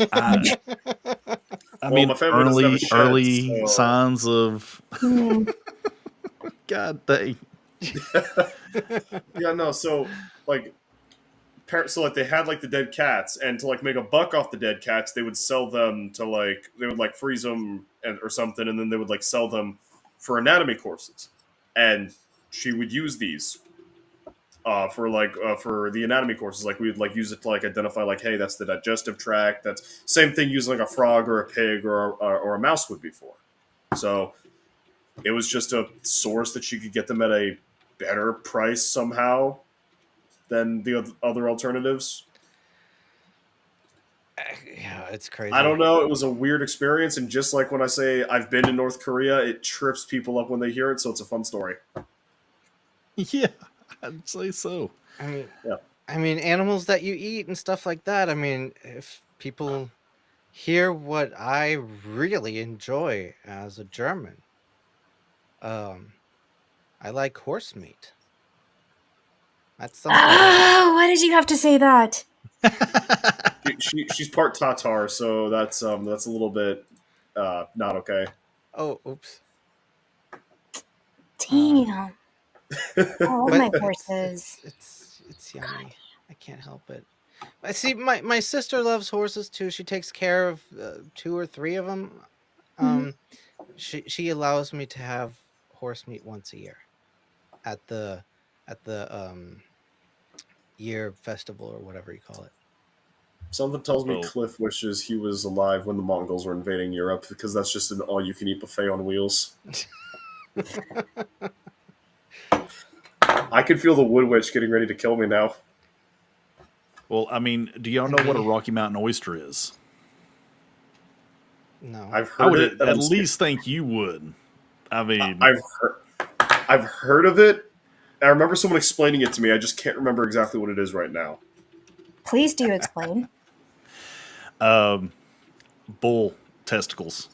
I well, mean, my family doesn't have a shed, early so signs of Hmm. God dang. yeah, no. So like, so like they had like the dead cats, and to like make a buck off the dead cats, they would sell them to like they would like freeze them or something, and then they would like sell them for anatomy courses, and she would use these for the anatomy courses. Like we would like use it to like identify like, hey, that's the digestive tract. That's same thing using like a frog or a pig or a mouse would be for. So it was just a source that you could get them at a better price somehow than the other alternatives. Yeah, it's crazy. I don't know. It was a weird experience, and just like when I say I've been in North Korea, it trips people up when they hear it. So it's a fun story. Yeah, I'd say so. I mean, Yeah. I mean, animals that you eat and stuff like that. I mean, if people hear what I really enjoy as a German, I like horse meat. That's something. Oh, why did you have to say that? She's part Tatar, so that's a little bit not okay. Oh, oops. Damn. I love But my horses. it's yummy. I can't help it. I see. My sister loves horses too. She takes care of 2 or 3 of them. Mhm. She allows me to have horse meat once a year at the year festival or whatever you call it. Something tells me Well, Cliff wishes he was alive when the Mongols were invading Europe because that's just an all-you-can-eat buffet on wheels. I can feel the wood witch getting ready to kill me now. well, I mean, do y'all And know what a me? Rocky Mountain oyster is? No. I've I heard would it, and at least think you would. I mean, I've heard, I've heard of it. I remember someone explaining it to me. I just can't remember exactly what it is right now. Please do explain. bull testicles.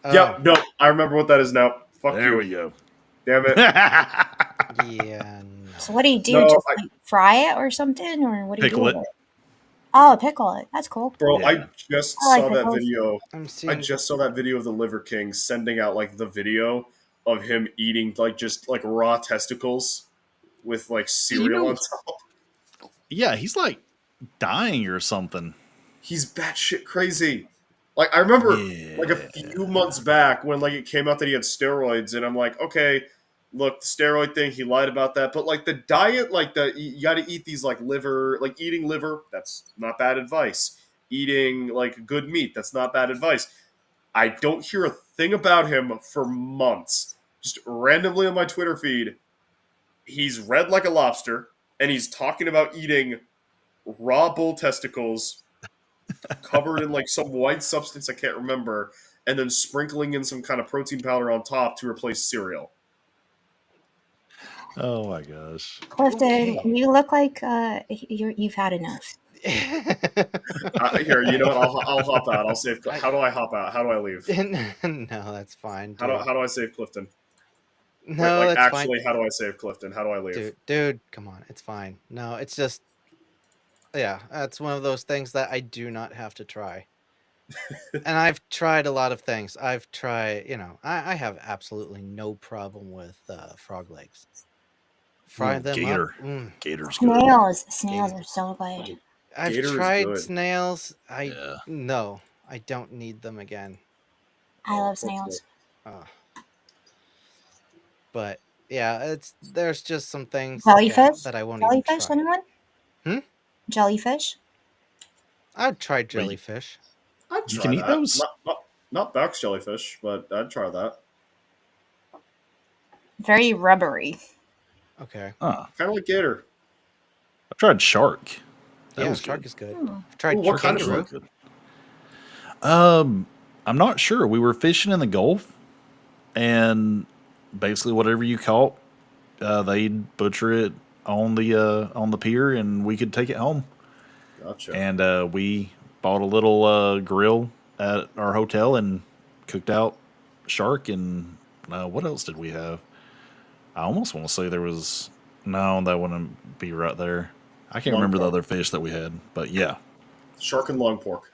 Oh, Yep, no, I remember what that is now. Fuck There you. we go. Damn it. yeah, So no. what do you do? No, Just like fry it or something, or what do you do Pickle with it. it? Oh, pickle it. That's cool. bro, I Yeah. just I like saw that pickles. video. I'm I seeing. just saw that video of the Liver King sending out like the video of him eating like just like raw testicles with like You cereal know, on top. yeah, he's like dying or something. He's batshit crazy. Like I remember like a Yeah. few months back when like it came out that he had steroids, and I'm like, okay, look, the steroid thing, he lied about that. But like the diet, like you got to eat these like liver, like eating liver, that's not bad advice. Eating like good meat, that's not bad advice. I don't hear a thing about him for months. Just randomly on my Twitter feed, he's red like a lobster, and he's talking about eating raw bull testicles covered in like some white substance I can't remember, and then sprinkling in some kind of protein powder on top to replace cereal. Oh my gosh. Clifton, Okay. you look like you've had enough. Here, you know what? I'll hop out. I'll save. I, How do I hop out? How do I leave? no, that's fine, dude. How do I save Clifton? Wait, No, like that's fine, actually, how do I save Clifton? How do I leave? dude. Come on, it's fine. No, it's just yeah. That's one of those things that I do not have to try. And I've tried a lot of things. I've tried, I have absolutely no problem with frog legs. Fry Ooh, them up. gator. Gator's good. Snails Gator. are so good. I've Gator is tried good. snails. Yeah. No, I don't need them again. I love That's it. snails. Uh, but yeah, there's just some things, yeah, Jellyfish? that I won't even Jellyfish, try. anyone? Hmm? Jellyfish? I'd try Wait, jellyfish. I'd you try can eat that. those? Not box jellyfish, but I'd try that. Very rubbery. Okay. Huh. Kind of like gator. I've tried shark. That Yeah, was shark good. is good. Hmm. I've tried Ooh, what kind of Shark's really kangaroo. shark? good. I'm not sure. We were fishing in the Gulf, and basically whatever you caught, they'd butcher it on the pier, and we could take it home. Gotcha. And we bought a little grill at our hotel and cooked out shark. And what else did we have? I almost want to say there was no, that wouldn't be right there. I can't Long remember the pork. other fish that we had, but yeah, Shark and long pork.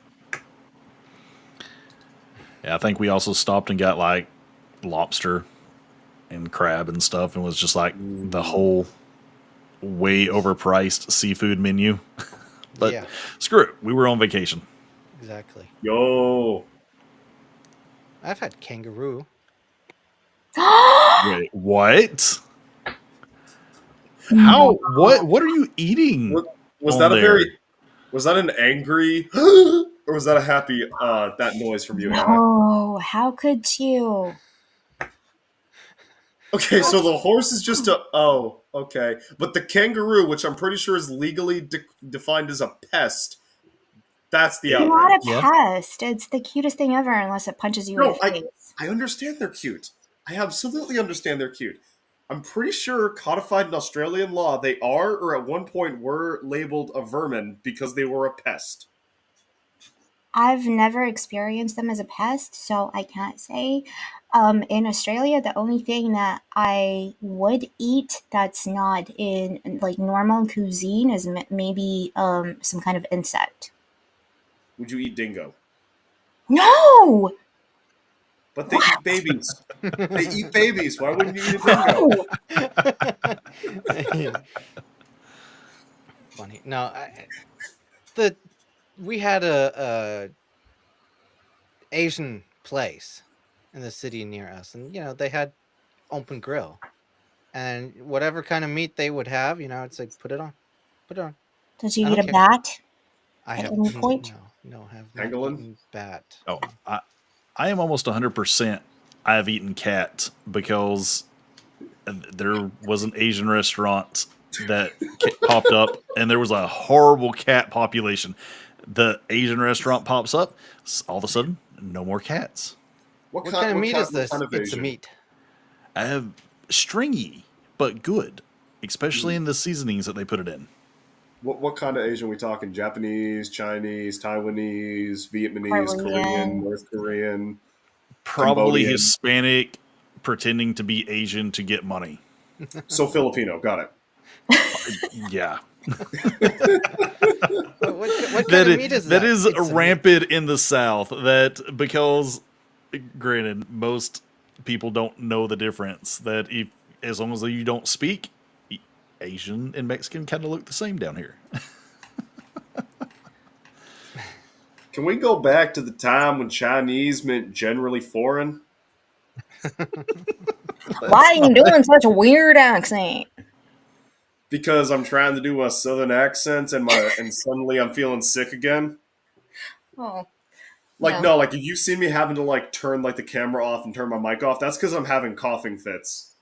yeah. I think we also stopped and got like lobster and crab and stuff, and was just like the Ooh. whole way overpriced seafood menu. But Yeah, screw it, we were on vacation. exactly. Yo. I've had kangaroo. Wait, what? How? No. What are you eating What, was on that a there? very was that an angry or was that a happy that noise from you, Hannah? No, how could you? Okay, so the horse is just a okay, but the kangaroo, which I'm pretty sure is legally defined as a pest, that's the It- Not a outrage. yeah. pest. It's the cutest thing ever unless it punches you in the No, face. I understand they're cute. I absolutely understand they're cute. I'm pretty sure codified in Australian law they are or at one point were labeled a vermin because they were a pest. I've never experienced them as a pest, so I can't say. In Australia, the only thing that I would eat that's not in like normal cuisine is maybe some kind of insect. Would you eat dingo? No, But they eat what? babies. They eat babies. Why wouldn't you eat a dingo? No. Yeah. Funny. No, the we had a Asian place in the city near us, and they had open grill, and whatever kind of meat they would have, it's like put it on. Did you I eat don't a care. bat I at have any point? no, have not Pangolin? eaten bat. Oh, No. I am almost 100%. I have eaten cat because there was an Asian restaurant that popped up, and there was a horrible cat population. The Asian restaurant pops up, all of a sudden, no more cats. What What kind of meat is what this? kind of It's a Asian? meat. Stringy, but good, especially Mm. in the seasonings that they put it in. What kind of Asian are we talking? Japanese, Chinese, Taiwanese, Vietnamese, Korean, Korean. North Korean, Probably Cambodian. Hispanic, pretending to be Asian to get money. So Filipino. Got it. Yeah. What kind of meat is that? That is It's a meat. rampant in the South. That because, granted, most people don't know the difference. That if as long as you don't speak, Asian and Mexican kind of look the same down here. Can we go back to the time when Chinese meant generally foreign? Why are you doing such a weird accent? Because I'm trying to do a southern accent and suddenly I'm feeling sick again. Oh, Like yeah. no, like if you see me having to like turn like the camera off and turn my mic off, that's because I'm having coughing fits.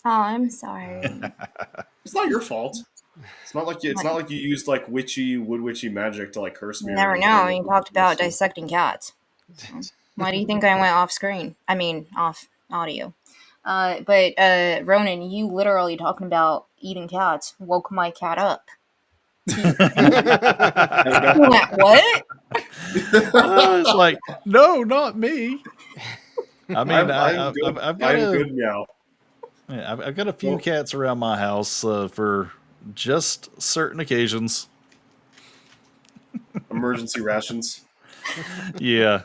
Oh, I'm sorry. It's not your fault. It's not like you used like wood witchy magic to like curse me. You or never anything. know. You talked about dissecting cats. Why do you think I went off screen? I mean, off audio. But Ronan, you literally talking about eating cats woke my cat up. He went, what? It's like, no, not me. I mean, I'm good. I've got I'm good now. I've got a few cats around my house for just certain occasions. Emergency rations. Yeah,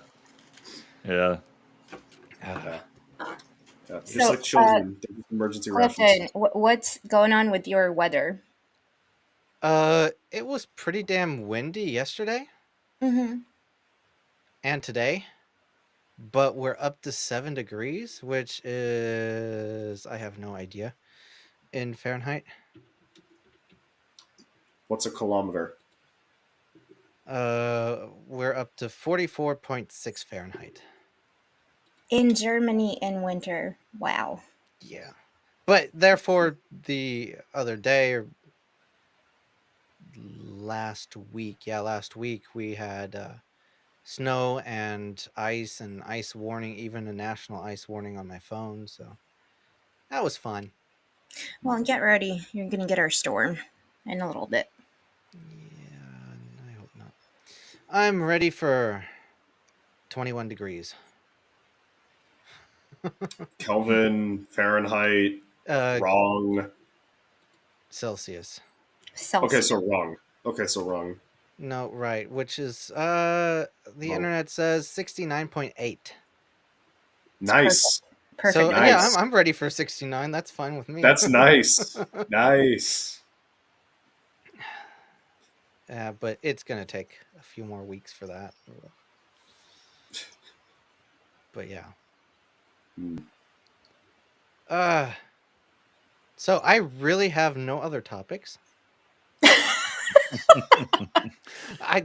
yeah. Yeah. Just So, like children, they get emergency rations. Clifton, what's going on with your weather? It was pretty damn windy yesterday Mm-hmm. and today, but we're up to 7 degrees, which is I have no idea in Fahrenheit. What's a kilometer? We're up to 44.6 Fahrenheit. In Germany in winter. Wow. Yeah. But therefore, the other day or last week, we had snow and ice warning, even a national ice warning on my phone. So that was fun. Well, get ready. You're gonna get our storm in a little bit. Yeah, I hope not. I'm ready for 21 degrees. Kelvin, Fahrenheit, wrong. Celsius. Okay, Celsius. so wrong. No, right, which is the internet says 69.8. Nice. Perfect. So Nice. yeah, I'm ready for 69. That's fine with me. That's nice. Nice. Yeah, but it's gonna take a few more weeks for that. But yeah. So I really have no other topics. I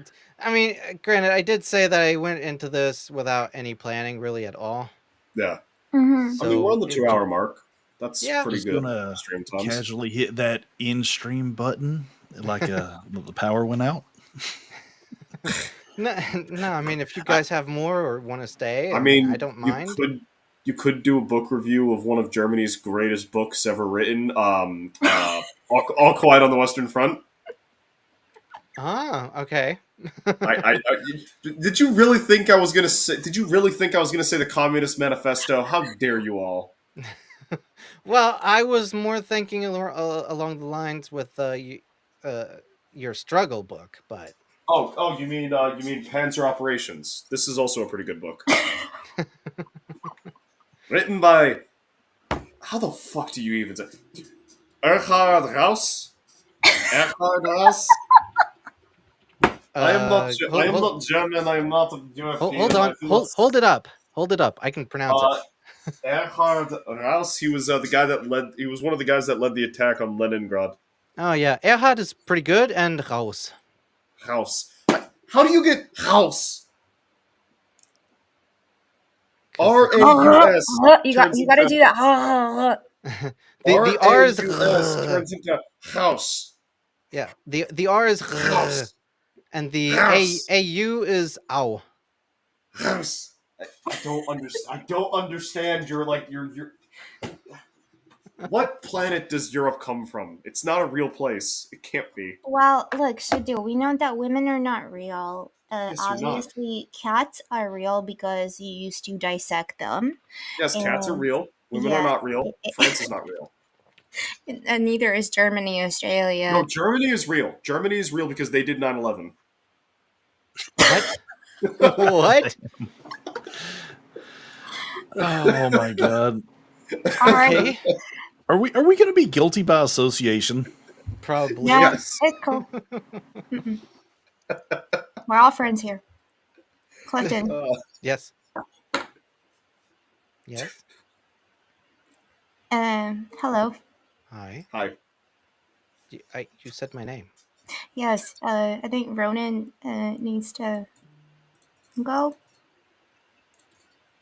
mean, granted, I did say that I went into this without any planning really at all. Yeah. Mm-hmm. So I mean, we're on the 2-hour mark. That's pretty Just good. gonna Stream times. casually hit that in stream button like the power went out. No, I mean, if you guys have more or want to stay, I mean, I don't mind. You could do a book review of one of Germany's greatest books ever written. All Quiet on the Western Front. Ah, okay. Did you really think I was gonna say? Did you really think I was gonna say the Communist Manifesto? How dare you all? Well, I was more thinking along the lines with uh, your struggle book, but Oh, you mean Panzer Operations? This is also a pretty good book, written by how the fuck do you even say Erhard Raus? Erhard Raus? I am not. I am not German. I am not hold European. I on, do not. hold it up. I can pronounce it. Uh, Erhard Raus. He was the guy that led. He was one of the guys that led the attack on Leningrad. Oh yeah, Erhard is pretty good, and Raus. House. How do you get house? 'Cause R-A-U-S You got turns to into do that. the R is R-A-U-S turns into house. yeah. The R is House. and the House. AU is ow. House. I don't understand. I don't understand. You're like you're. What planet does Europe come from? It's not a real place. It can't be. Well, look, Shadu, we know that women are not real. Yes, you're not. Obviously, cats are real because you used to dissect them. Yes, cats are And real. Women are yeah, not real. France is not real. and neither is Germany, No, Australia. Germany is real. Germany is real because they did 9/11. What? What? Oh my god. All right. Okay. Are we going to be guilty by association? Probably. No, Yes. it's cool. Mm-mm. We're all friends here. Clifton. Yes. Yes. Hello. Hi. Hi. You said my name. Yes, I think Ronan needs to go.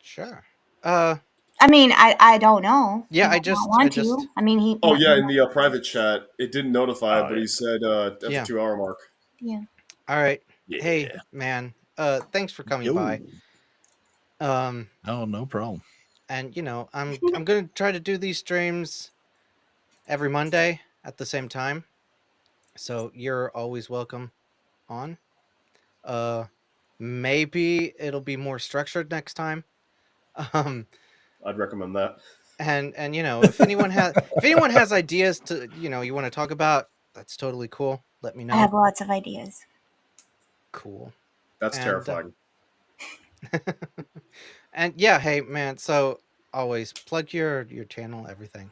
Sure. I mean, I don't know. Yeah, He might not want to. I mean, he. Oh yeah, in the private chat, it didn't notify, Oh, but he said at the Yeah. 2 hour mark. Yeah. All right. Yeah. Hey, man. Thanks for coming Yo. by. Oh, no problem. And I'm gonna try to do these streams every Monday at the same time. So you're always welcome on. Maybe it'll be more structured next time. I'd recommend that. And if anyone has ideas to you want to talk about, that's totally cool. Let me know. I have lots of ideas. Cool. That's And, terrifying. And yeah, hey man, so always plug your channel, everything.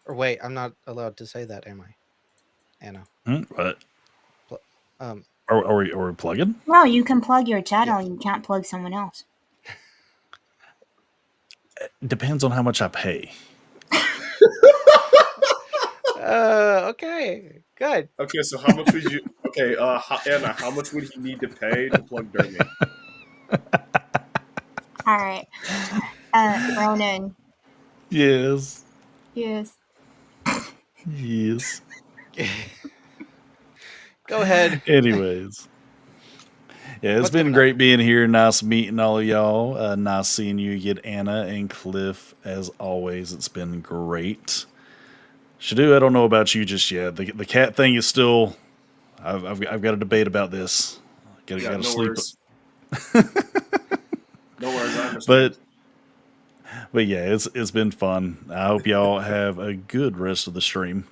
Or wait, I'm not allowed to say that, am I? Anna. What? Um Are we plugging? No, you can plug your channel. You can't plug someone else. Depends on how much I pay. Okay, good. Okay, so how much would you? Okay, Anna, how much would he need to pay to plug Dirty? All right. Ronan. Yes. Yes. Yes. Go ahead. Anyways. Yeah, it's What's been coming great being here. Nice meeting all of y'all. Nice seeing you again, Anna and Cliff. As always, it's been great. Shadu, I don't know about you just yet. The cat thing is still. I've got a debate about this. Got to No sleep. worries. No worries, I understand. But yeah, it's been fun. I hope y'all have a good rest of the stream.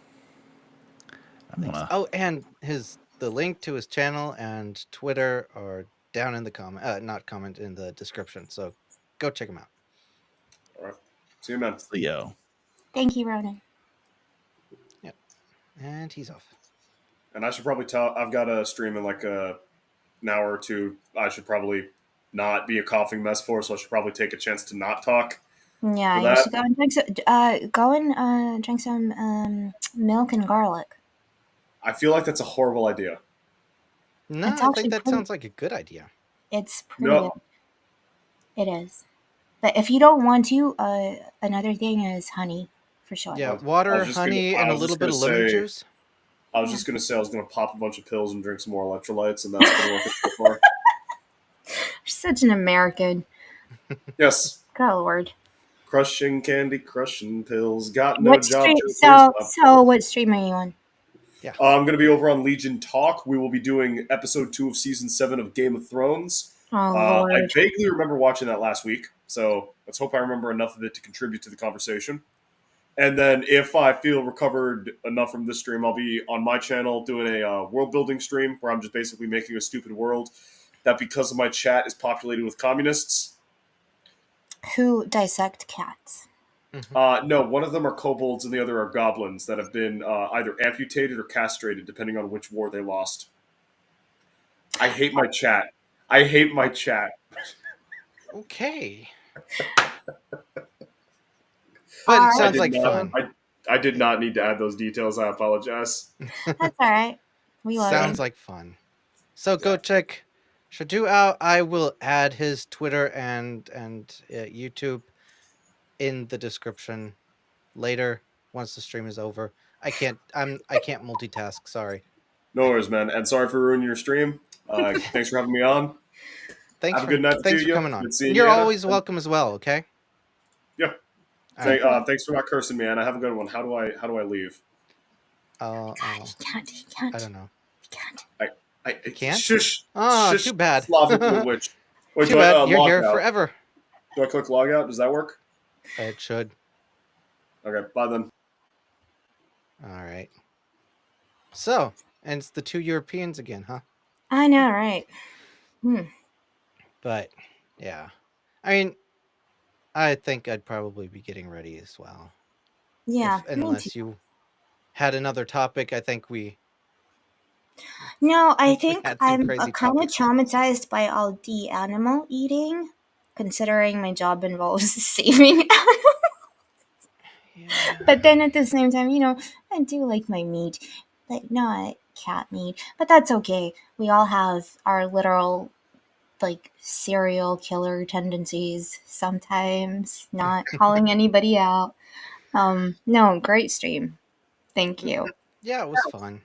Oh, and the link to his channel and Twitter are down in the comment in the description. So go check him out. All right. See you, man. See y'all. Thank you, Ronan. Yep. And he's off. And I should probably tell. I've got a stream in like an hour or two. I should probably not be a coughing mess for, so I should probably take a chance to not talk. Yeah, you should go and drink some. Drink some milk and garlic. I feel like that's a horrible idea. No, It's I actually think that pretty- sounds like a good idea. It's pretty No. good. It is. But if you don't want to, another thing is honey, for sure. Yeah, I was water, just honey, gonna- I and a was little just bit of gonna lemon say- juice. I was just going to say I was going to pop a bunch of pills and drink some more electrolytes, and that's been working so far. You're such an American. Yes. Good lord. Crushing candy, crushing pills. Got no What job. stream? to So what stream are you on? Yeah. I'm going to be over on Legion Talk. We will be doing episode 2 of season 7 of Game of Thrones. Oh I Lord. vaguely remember watching that last week, so let's hope I remember enough of it to contribute to the conversation. And then if I feel recovered enough from this stream, I'll be on my channel doing a world building stream where I'm just basically making a stupid world that, because of my chat, is populated with communists. Who dissect cats? No, one of them are kobolds and the other are goblins that have been either amputated or castrated, depending on which war they lost. I hate my chat. I hate my chat. Okay. But it Alright. sounds like fun. I did not need to add those details. I apologize. That's alright. We love Sounds you. like fun. So go check Shadu out. I will add his Twitter and YouTube in the description later once the stream is over. I can't multitask. Sorry. No worries, man. And sorry for ruining your stream. Thanks for having me on. Have a good night Thanks to for you. coming on. Good seeing You're you, Anna. always welcome as well. Okay. Yeah. All right. Thanks for not cursing me, Anna. Have a good one. How do I leave? He can't. I don't know. He can't. I Can't? Shush. Oh, Shush, too bad. Slavic witch. Wait, Too do I bad. You're log here out? forever. Do I click log out? Does that work? It should. Okay, bye then. All right. So, and it's the 2 Europeans again, huh? I know, right? But yeah, I mean, I think I'd probably be getting ready as well. Yeah. Unless you had another topic, I think we. No, I We think had some I'm crazy kind of topics. traumatized by all the animal eating, considering my job involves saving animals. Yeah. But then at the same time, I do like my meat, but not cat meat. But that's okay. We all have our literal, like, serial killer tendencies sometimes, not calling anybody out. No, great stream. Thank you. Yeah, it was fun.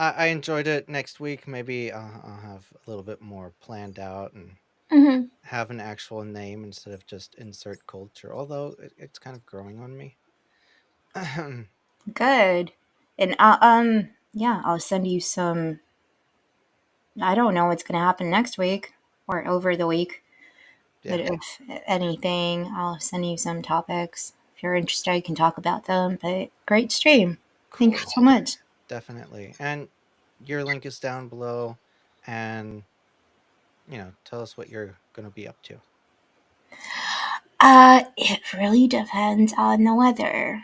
I enjoyed it. Next week, maybe I'll have a little bit more planned out and Hmm. have an actual name instead of just insert culture. Although it's kind of growing on me. Good. And yeah, I'll send you some. I don't know what's gonna happen next week or over the week, but Yeah. if anything, I'll send you some topics. If you're interested, I can talk about them. But great stream. Thank you Cool. so much. Definitely. And your link is down below, and tell us what you're gonna be up to. It really depends on the weather.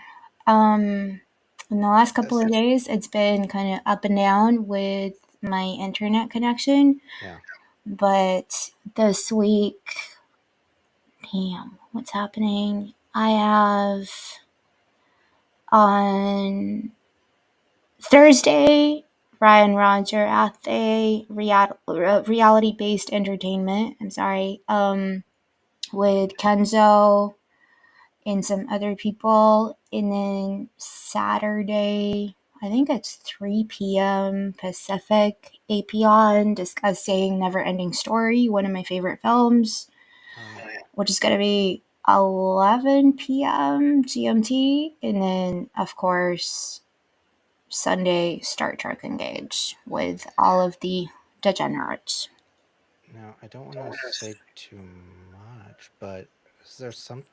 In the last couple of days, it's been kind of up and down with my internet connection. Yeah. But this week, damn, what's happening? I have on Thursday, Ryan Roger at the reality-based entertainment. I'm sorry. With Kenzo and some other people. And then Saturday, I think it's 3 p.m. Pacific, APN, discussing Never Ending Story, one of my favorite films, which is going to be 11 p.m. GMT. And then, of course, Sunday, Star Trek Engage with all of the degenerates. Now, I don't want to say too much, but is there some?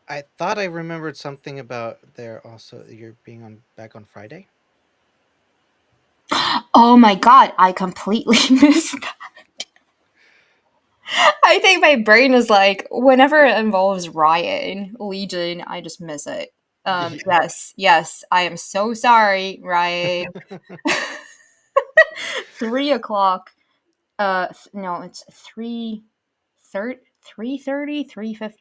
I thought I remembered something about there also. You're being back on Friday. Oh my god, I completely missed that. I think my brain is like, whenever it involves Ryan, Legion, I just miss it. Yes, I am so sorry, Ryan. 3 o'clock. No, it's 3:30, 3:50.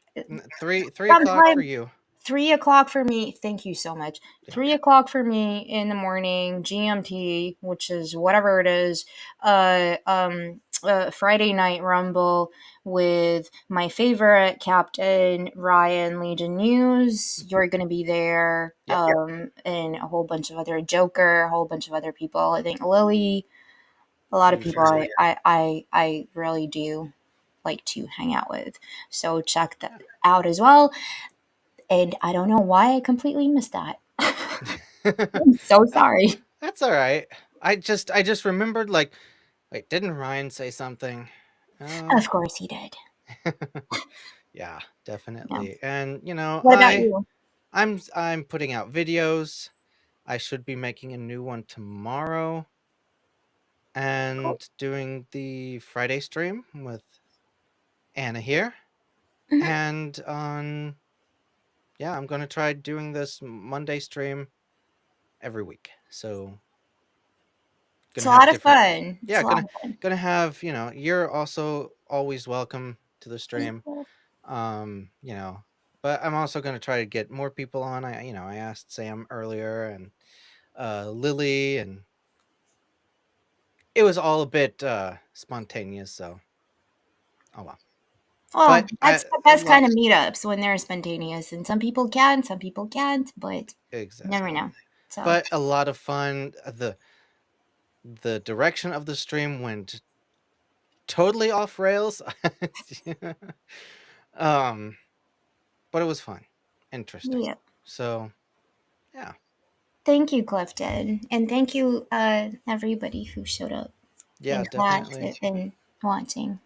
3 o'clock for you. 3 o'clock for me. Thank you so much. 3 o'clock for me in the morning, GMT, which is whatever it is. Friday Night Rumble with my favorite captain, Ryan, Legion News. You're going to be there. And a whole bunch of other Joker, a whole bunch of other people. I think Lily, a lot of people I really do like to hang out with. So check that out as well. And I don't know why I completely missed that. I'm so sorry. That's all right. I just remembered, like, wait, didn't Ryan say something? Of course he did. Yeah, Yeah. definitely. And you know, What about you? I'm putting out videos. I should be making a new one tomorrow Cool. and doing the Friday stream with Anna here. Mhm. And on yeah, I'm going to try doing this Monday stream every week. So, It's going a to have lot of different fun. It's yeah, a lot of fun. gonna have, you're also always welcome to the stream. You know, but I'm also gonna try to get more people on. I asked Sam earlier and Lily, and it was all a bit spontaneous, so oh well. Oh, But that's I the a best lot kind of meetups when they're spontaneous, and some people can, some people can't, but you never exactly. know. So But a lot of fun. The direction of the stream went totally off rails. um but it was fun. Interesting. yeah. So, yeah. Thank you, Clifton, and thank you, everybody who showed up Yeah, in class definitely. and watching.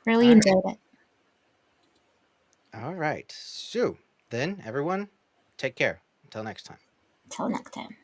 Really All right. enjoyed it. All right. So, then everyone, take care. Until next time. Till next time.